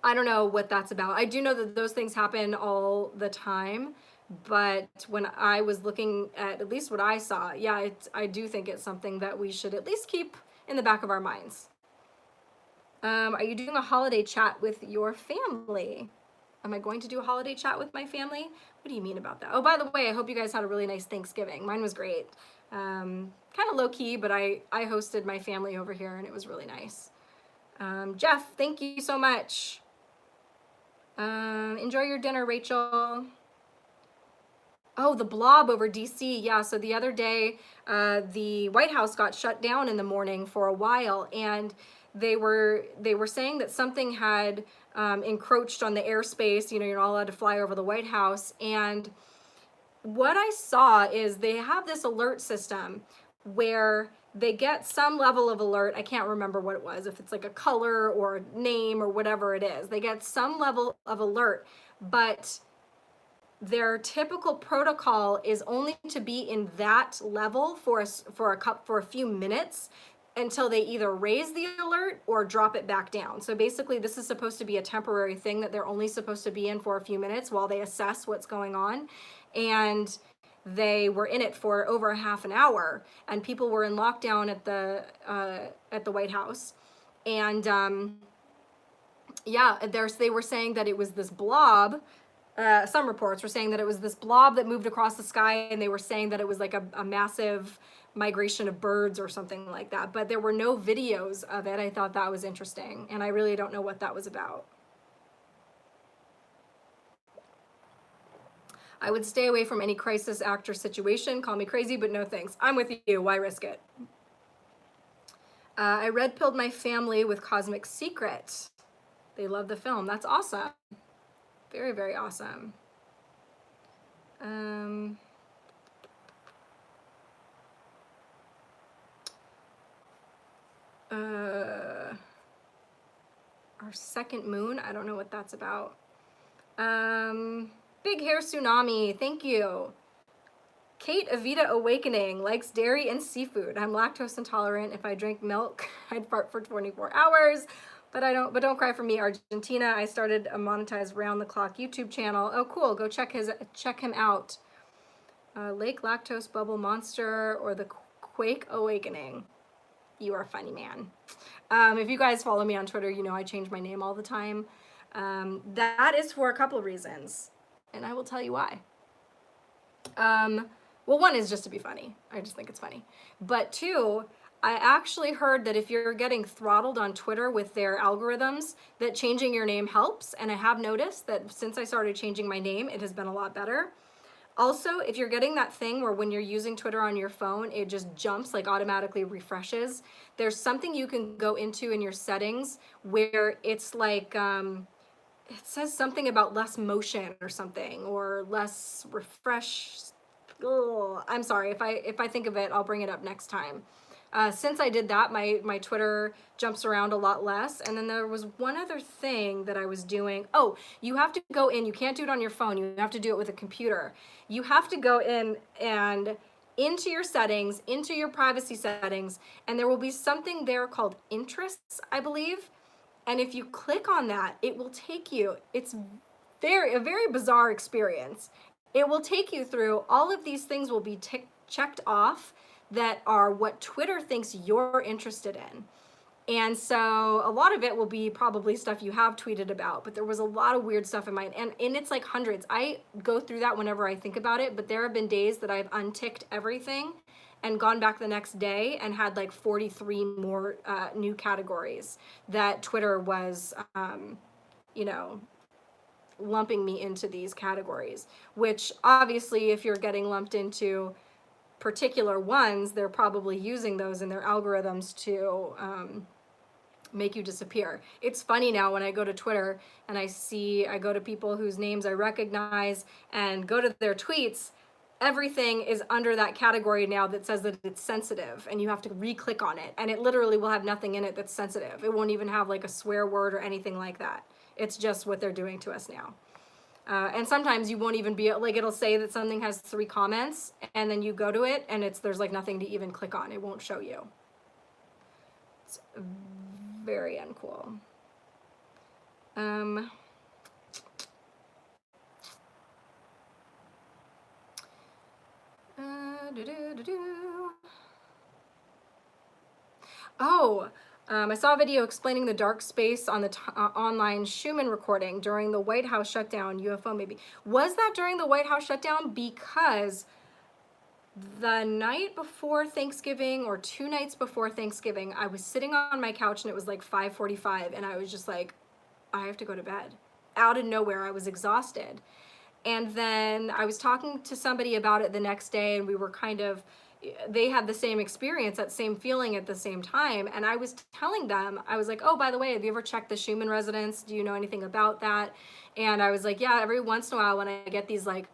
I don't know what that's about. I do know that those things happen all the time, but when I was looking at least what I saw, yeah, I do think it's something that we should at least keep in the back of our minds. Are you doing a holiday chat with your family? Am I going to do a holiday chat with my family? What do you mean about that? Oh, by the way, I hope you guys had a really nice Thanksgiving. Mine was great. Kind of low key, but I hosted my family over here and it was really nice. Jeff, thank you so much. Enjoy your dinner, Rachel. Oh, the blob over DC. Yeah, so the other day, the White House got shut down in the morning for a while, and they were saying that something had encroached on the airspace. You know, you're not allowed to fly over the White House. And what I saw is they have this alert system where they get some level of alert. I can't remember what it was, if it's like a color or a name or whatever it is. They get some level of alert, but their typical protocol is only to be in that level for a few minutes until they either raise the alert or drop it back down. So basically, this is supposed to be a temporary thing that they're only supposed to be in for a few minutes while they assess what's going on. And they were in it for over a half an hour, and people were in lockdown at the White House. And yeah, they were saying that it was this blob. Some reports were saying that it was this blob that moved across the sky, and they were saying that it was like a massive migration of birds or something like that. But there were no videos of it. I thought that was interesting, and I really don't know what that was about. I would stay away from any crisis actor situation. Call me crazy, but no thanks. I'm with you. Why risk it? I red-pilled my family with Cosmic Secret. They love the film. That's awesome. Very, very awesome. Our second moon. I don't know what that's about. Big Hair Tsunami, thank you. Kate Avita Awakening likes dairy and seafood. I'm lactose intolerant. If I drink milk, I'd fart for 24 hours. But don't cry for me, Argentina. I started a monetized round-the-clock YouTube channel. Oh, cool. Go check him out. Lake Lactose Bubble Monster or the Quake Awakening. You are a funny man. If you guys follow me on Twitter, you know I change my name all the time. That is for a couple of reasons, and I will tell you why. Well, one is just to be funny. I just think it's funny. But two, I actually heard that if you're getting throttled on Twitter with their algorithms, that changing your name helps. And I have noticed that since I started changing my name, it has been a lot better. Also, if you're getting that thing where when you're using Twitter on your phone, it just jumps, like automatically refreshes, there's something you can go into in your settings where it's like, it says something about less motion or something, or less refresh. Ugh, I'm sorry, if I think of it, I'll bring it up next time. Since I did that, my Twitter jumps around a lot less. And then there was one other thing that I was doing. Oh, you have to go in. You can't do it on your phone. You have to do it with a computer. You have to go in and into your settings, into your privacy settings, and there will be something there called interests, I believe. And if you click on that, it will take you, it's a very bizarre experience. It will take you through, all of these things will be checked off that are what Twitter thinks you're interested in. And so a lot of it will be probably stuff you have tweeted about, but there was a lot of weird stuff in mine, and it's like hundreds. I go through that whenever I think about it, but there have been days that I've unticked everything and gone back the next day and had like 43 more new categories that Twitter was, you know, lumping me into these categories, which obviously if you're getting lumped into particular ones, they're probably using those in their algorithms to make you disappear. It's funny now when I go to Twitter and I go to people whose names I recognize and go to their tweets, everything is under that category now that says that it's sensitive, and you have to re-click on it, and it literally will have nothing in it that's sensitive. It won't even have like a swear word or anything like that. It's just what they're doing to us now. And sometimes you won't even be like, it'll say that something has 3 comments, and then you go to it and there's like nothing to even click on. It won't show you. It's very uncool. Oh, I saw a video explaining the dark space on the online Schumann recording during the White House shutdown. UFO maybe. Was that during the White House shutdown? Because the night before Thanksgiving, or 2 nights before Thanksgiving, I was sitting on my couch and it was like 5:45, and I was just like, I have to go to bed. Out of nowhere, I was exhausted. And then I was talking to somebody about it the next day, and we were they had the same experience, that same feeling at the same time. And I was telling them, I was like, oh, by the way, have you ever checked the Schumann resonance? Do you know anything about that? And I was like, yeah, every once in a while when I get these like,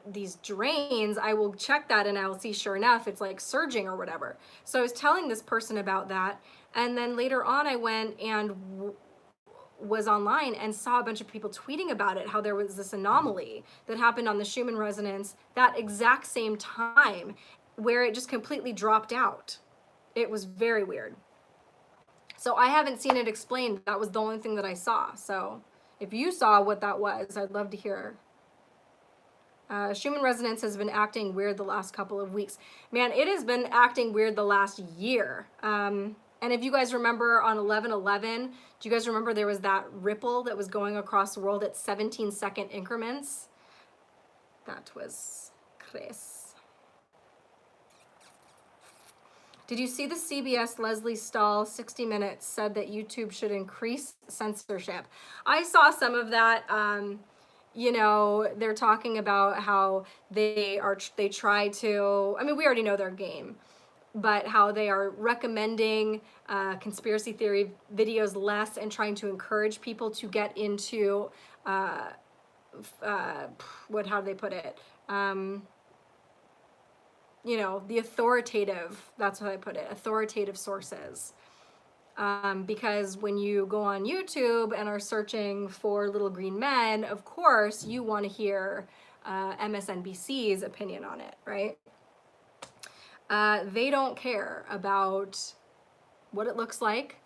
these drains, I will check that and I will see, sure enough, it's like surging or whatever. So I was telling this person about that. And then later on, I went and was online and saw a bunch of people tweeting about it, how there was this anomaly that happened on the Schumann resonance that exact same time, where it just completely dropped out. It was very weird. So I haven't seen it explained. That was the only thing that I saw. So if you saw what that was, I'd love to hear. Schumann resonance has been acting weird the last couple of weeks. Man, it has been acting weird the last year. And if you guys remember on 11/11, do you guys remember there was that ripple that was going across the world at 17-second increments? That was crazy. Did you see the CBS Leslie Stahl 60 Minutes said that YouTube should increase censorship? I saw some of that. You know, they're talking about how they try to, I mean, we already know their game, but how they are recommending conspiracy theory videos less and trying to encourage people to get into, how do they put it? You know, the authoritative, that's how I put it, authoritative sources. Because when you go on YouTube and are searching for little green men, of course, you want to hear MSNBC's opinion on it, right? They don't care about what it looks like.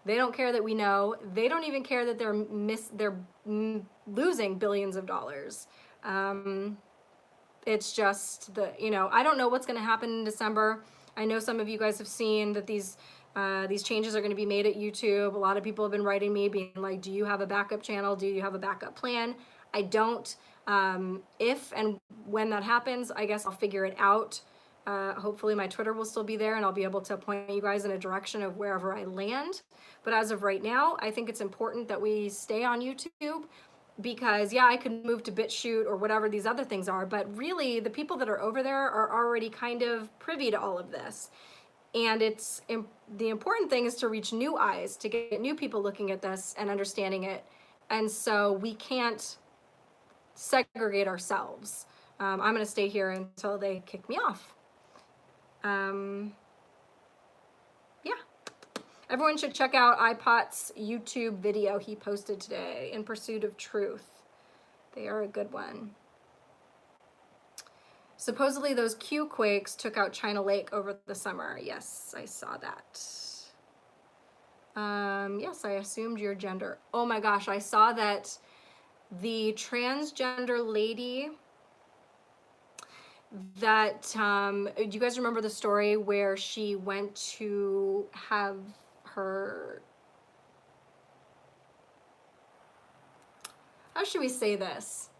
They don't care that we know. They don't even care that they're losing billions of dollars. It's just I don't know what's going to happen in December. I know some of you guys have seen that these changes are going to be made at YouTube. A lot of people have been writing me being like, do you have a backup channel? Do you have a backup plan? I don't. If and when that happens, I guess I'll figure it out. Hopefully my Twitter will still be there and I'll be able to point you guys in a direction of wherever I land. But as of right now, I think it's important that we stay on YouTube, because yeah, I could move to BitChute or whatever these other things are, but really the people that are over there are already kind of privy to all of this. And the important thing is to reach new eyes, to get new people looking at this and understanding it. And so we can't segregate ourselves. I'm going to stay here until they kick me off. Yeah. Everyone should check out iPot's YouTube video he posted today, In Pursuit of Truth. They are a good one. Supposedly those Q quakes took out China Lake over the summer. Yes, I saw that. Yes, I assumed your gender. Oh my gosh, I saw that the transgender lady that, do you guys remember the story where she went to have her, how should we say this?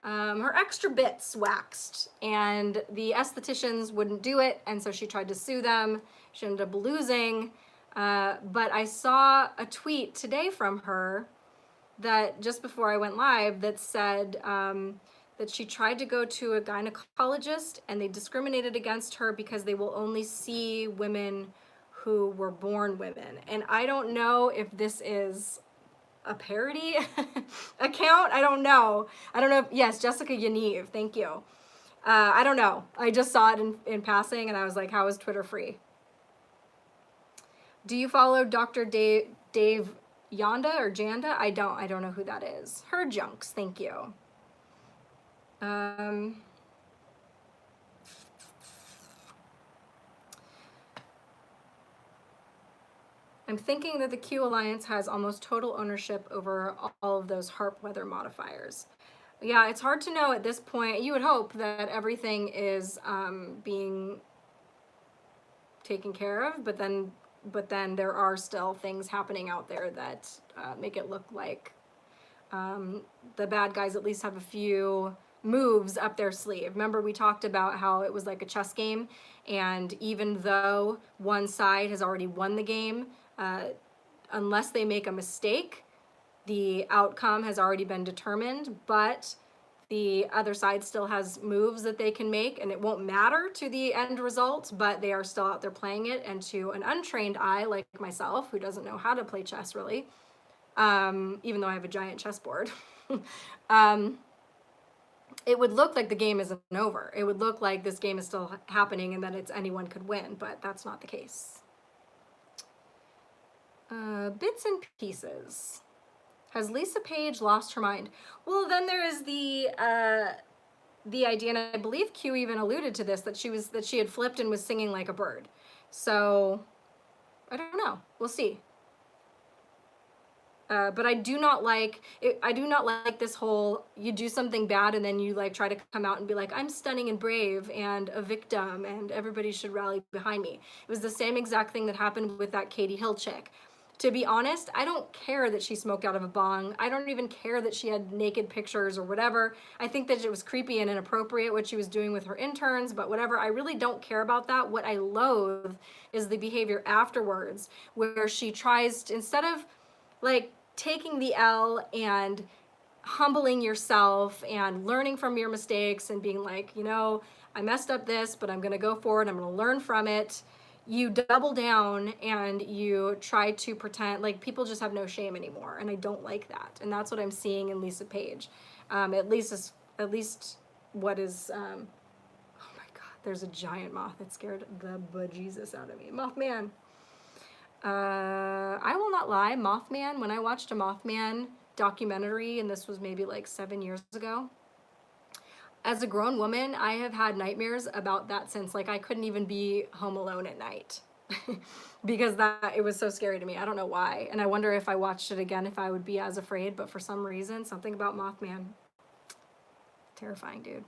her extra bits waxed, and the estheticians wouldn't do it, and so she tried to sue them. She ended up losing. But I saw a tweet today from her that just before I went live that said that she tried to go to a gynecologist and they discriminated against her because they will only see women who were born women. And I don't know if this is a parody account. I don't know. I don't know. Yes, Jessica Yaniv, thank you. I don't know. I just saw it in passing and I was like, how is Twitter free? Do you follow Dr. Dave Yanda or Janda? I don't know who that is. Her junks, thank you. I'm thinking that the Q Alliance has almost total ownership over all of those HARP weather modifiers. Yeah, it's hard to know at this point. You would hope that everything is being taken care of, but then there are still things happening out there that make it look like the bad guys at least have a few moves up their sleeve. Remember we talked about how it was like a chess game, and even though one side has already won the game, unless they make a mistake, the outcome has already been determined, but the other side still has moves that they can make, and it won't matter to the end result, but they are still out there playing it. And to an untrained eye like myself, who doesn't know how to play chess really, even though I have a giant chessboard, it would look like the game isn't over. It would look like this game is still happening and that it's anyone could win, but that's not the case. Bits and pieces. Has Lisa Page lost her mind? Well, then there is the idea, and I believe Q even alluded to this, that she had flipped and was singing like a bird. So I don't know. We'll see. But I do not like it. I do not like this whole, you do something bad and then you like try to come out and be like, I'm stunning and brave and a victim and everybody should rally behind me. It was the same exact thing that happened with that Katie Hill chick. To be honest, I don't care that she smoked out of a bong. I don't even care that she had naked pictures or whatever. I think that it was creepy and inappropriate what she was doing with her interns, but whatever. I really don't care about that. What I loathe is the behavior afterwards, where she tries to, instead of like taking the L and humbling yourself and learning from your mistakes and being like, you know, I messed up this, but I'm gonna go forward, I'm gonna learn from it. You double down and you try to pretend like people just have no shame anymore, and I don't like that. And that's what I'm seeing in Lisa Page. At least what is oh my god, there's a giant moth that scared the bejesus out of me. Mothman. I will not lie, Mothman, when I watched a Mothman documentary, and this was maybe like 7 years ago, as a grown woman, I have had nightmares about that since. Like, I couldn't even be home alone at night because it was so scary to me. I don't know why. And I wonder if I watched it again, if I would be as afraid, but for some reason, something about Mothman. Terrifying, dude.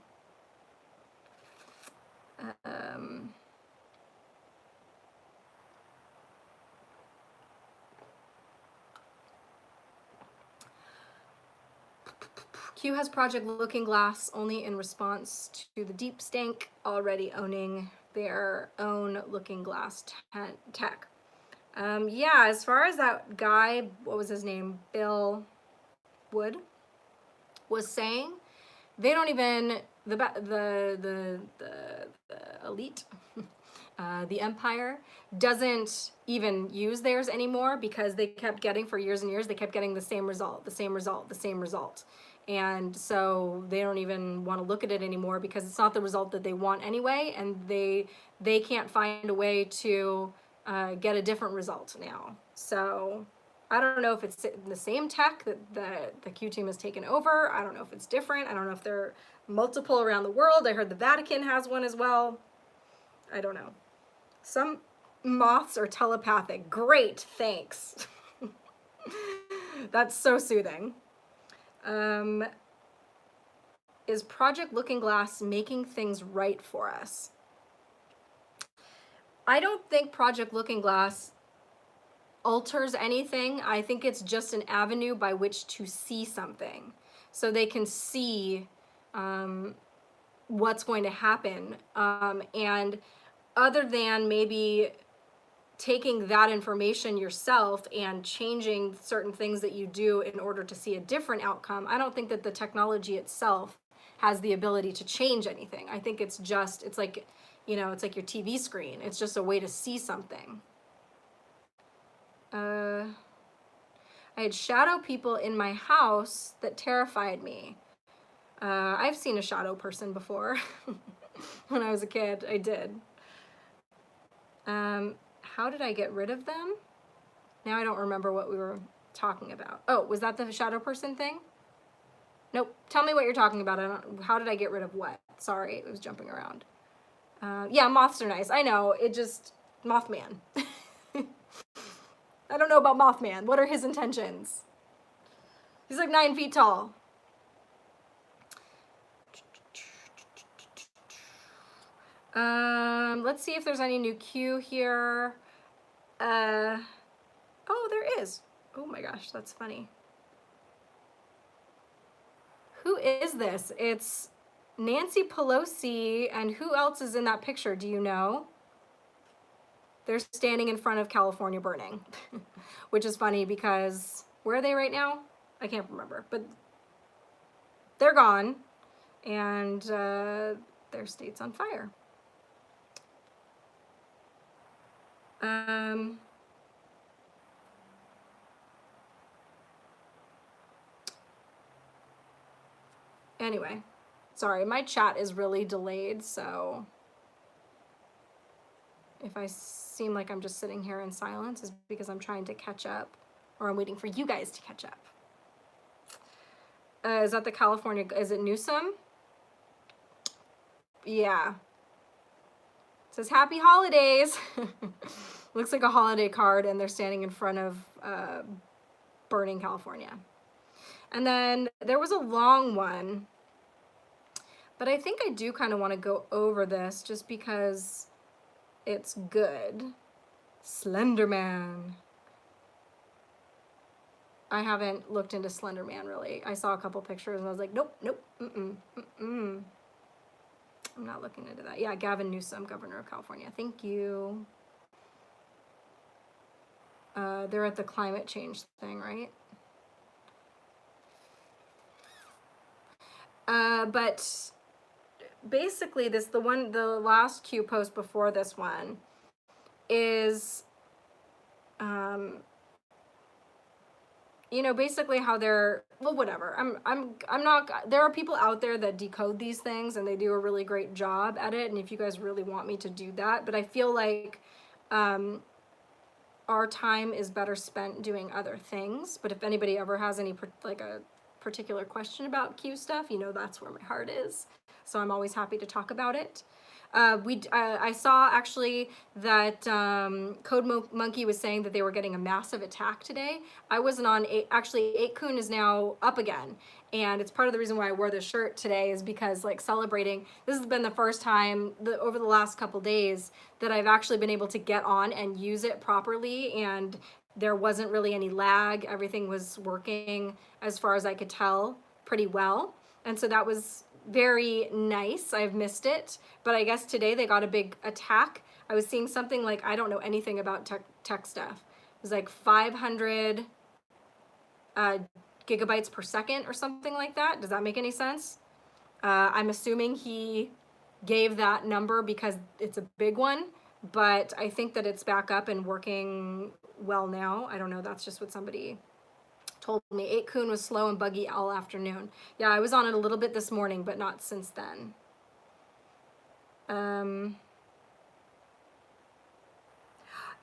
Q has Project Looking Glass only in response to the deep stank already owning their own Looking Glass tech. Yeah, as far as that guy, what was his name, Bill Wood, was saying, they don't even, the elite, the empire doesn't even use theirs anymore because they kept getting, for years and years, they kept getting the same result, the same result, the same result. And so they don't even want to look at it anymore because it's not the result that they want anyway, and they can't find a way to get a different result now. So I don't know if it's the same tech that the Q team has taken over. I don't know if it's different. I don't know if they're multiple around the world. I heard the Vatican has one as well. I don't know. Some moths are telepathic. Great, thanks. That's so soothing. Is Project Looking Glass making things right for us? I don't think Project Looking Glass alters anything. I think it's just an avenue by which to see something. So they can see what's going to happen. And other than maybe taking that information yourself and changing certain things that you do in order to see a different outcome, I don't think that the technology itself has the ability to change anything. I think it's just, it's like, you know, it's like your TV screen. It's just a way to see something. I had shadow people in my house that terrified me. I've seen a shadow person before. When I was a kid, I did. How did I get rid of them? Now I don't remember what we were talking about. Oh, was that the shadow person thing? Nope. Tell me what you're talking about. How did I get rid of what? Sorry, it was jumping around. Yeah, moths are nice. I know. It just... Mothman. I don't know about Mothman. What are his intentions? He's like 9 feet tall. Let's see if there's any new Q here. Oh, there is. Oh my gosh, that's funny. Who is this? It's Nancy Pelosi, and who else is in that picture? Do you know? They're standing in front of California burning, which is funny because where are they right now? I can't remember, but they're gone, and their state's on fire. Anyway, sorry, my chat is really delayed, so if I seem like I'm just sitting here in silence, is because I'm trying to catch up, or I'm waiting for you guys to catch up. Is that the California, is it Newsom? Yeah. It says happy holidays. Looks like a holiday card, and they're standing in front of burning California. And then there was a long one, but I think I do kind of want to go over this just because it's good. Slender Man. I haven't looked into Slender Man really. I saw a couple pictures and I was like, nope, nope, I'm not looking into that. Yeah, Gavin Newsom, governor of California. Thank you. They're at the climate change thing, right? But basically the last Q post before this one is, you know, basically how they're, well, whatever. I'm not, there are people out there that decode these things and they do a really great job at it. And if you guys really want me to do that, but I feel like, our time is better spent doing other things. But if anybody ever has any, like a particular question about Q stuff, you know, that's where my heart is. So I'm always happy to talk about it. I saw actually that Code Monkey was saying that they were getting a massive attack today. I wasn't on, actually 8kun is now up again. And it's part of the reason why I wore this shirt today is because, like, celebrating, this has been the first time over the last couple days that I've actually been able to get on and use it properly, and there wasn't really any lag. Everything was working, as far as I could tell, pretty well. And so that was very nice. I've missed it, but I guess today they got a big attack. I was seeing something like, I don't know anything about tech stuff. It was like 500 gigabytes per second or something like that. Does that make any sense? I'm assuming he gave that number because it's a big one, but I think that it's back up and working well now. I don't know. That's just what somebody told me. 8kun was slow and buggy all afternoon. Yeah, I was on it a little bit this morning, but not since then.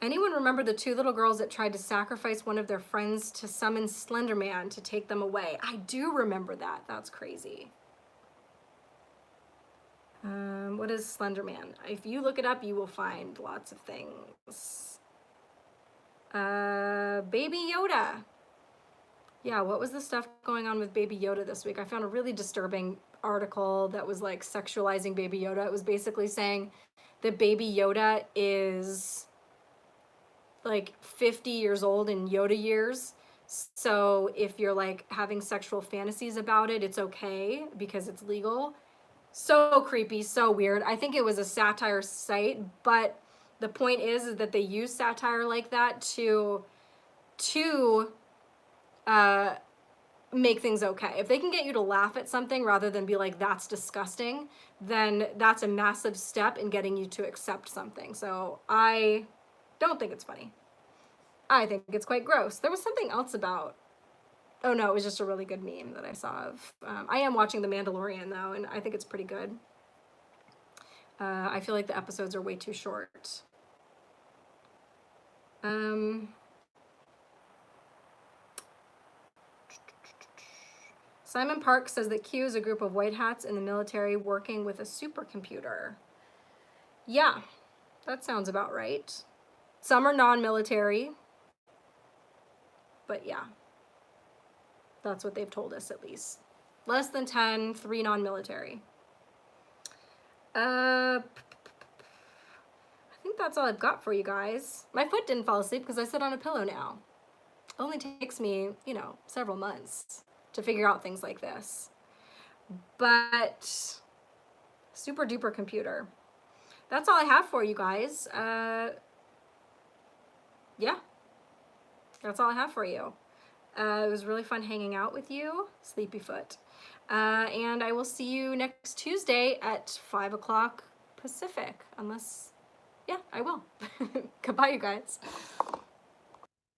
Anyone remember the 2 little girls that tried to sacrifice one of their friends to summon Slender Man to take them away? I do remember that. That's crazy. What is Slender Man? If you look it up, you will find lots of things. Baby Yoda. Yeah, what was the stuff going on with Baby Yoda this week? I found a really disturbing article that was like sexualizing Baby Yoda. It was basically saying that Baby Yoda is like 50 years old in Yoda years So if you're like having sexual fantasies about it, it's okay because it's legal. So creepy, so weird. I think it was a satire site, but the point is that they use satire like that to uh, make things okay. If they can get you to laugh at something rather than be like, that's disgusting, then that's a massive step in getting you to accept something. So I don't think it's funny. I think it's quite gross. There was something else about, oh no, it was just a really good meme that I saw of. I am watching The Mandalorian though, and I think it's pretty good. I feel like the episodes are way too short. Simon Park says that Q is a group of white hats in the military working with a supercomputer. Yeah, that sounds about right. Some are non-military, but yeah, that's what they've told us at least. Less than 10, 3 non-military. I think that's all I've got for you guys. My foot didn't fall asleep because I sit on a pillow now. It only takes me, you know, several months to figure out things like this. But super duper computer. That's all I have for you guys. Yeah, that's all I have for you. It was really fun hanging out with you, Sleepyfoot. And I will see you next Tuesday at 5 o'clock Pacific, unless, yeah, I will. Goodbye, you guys.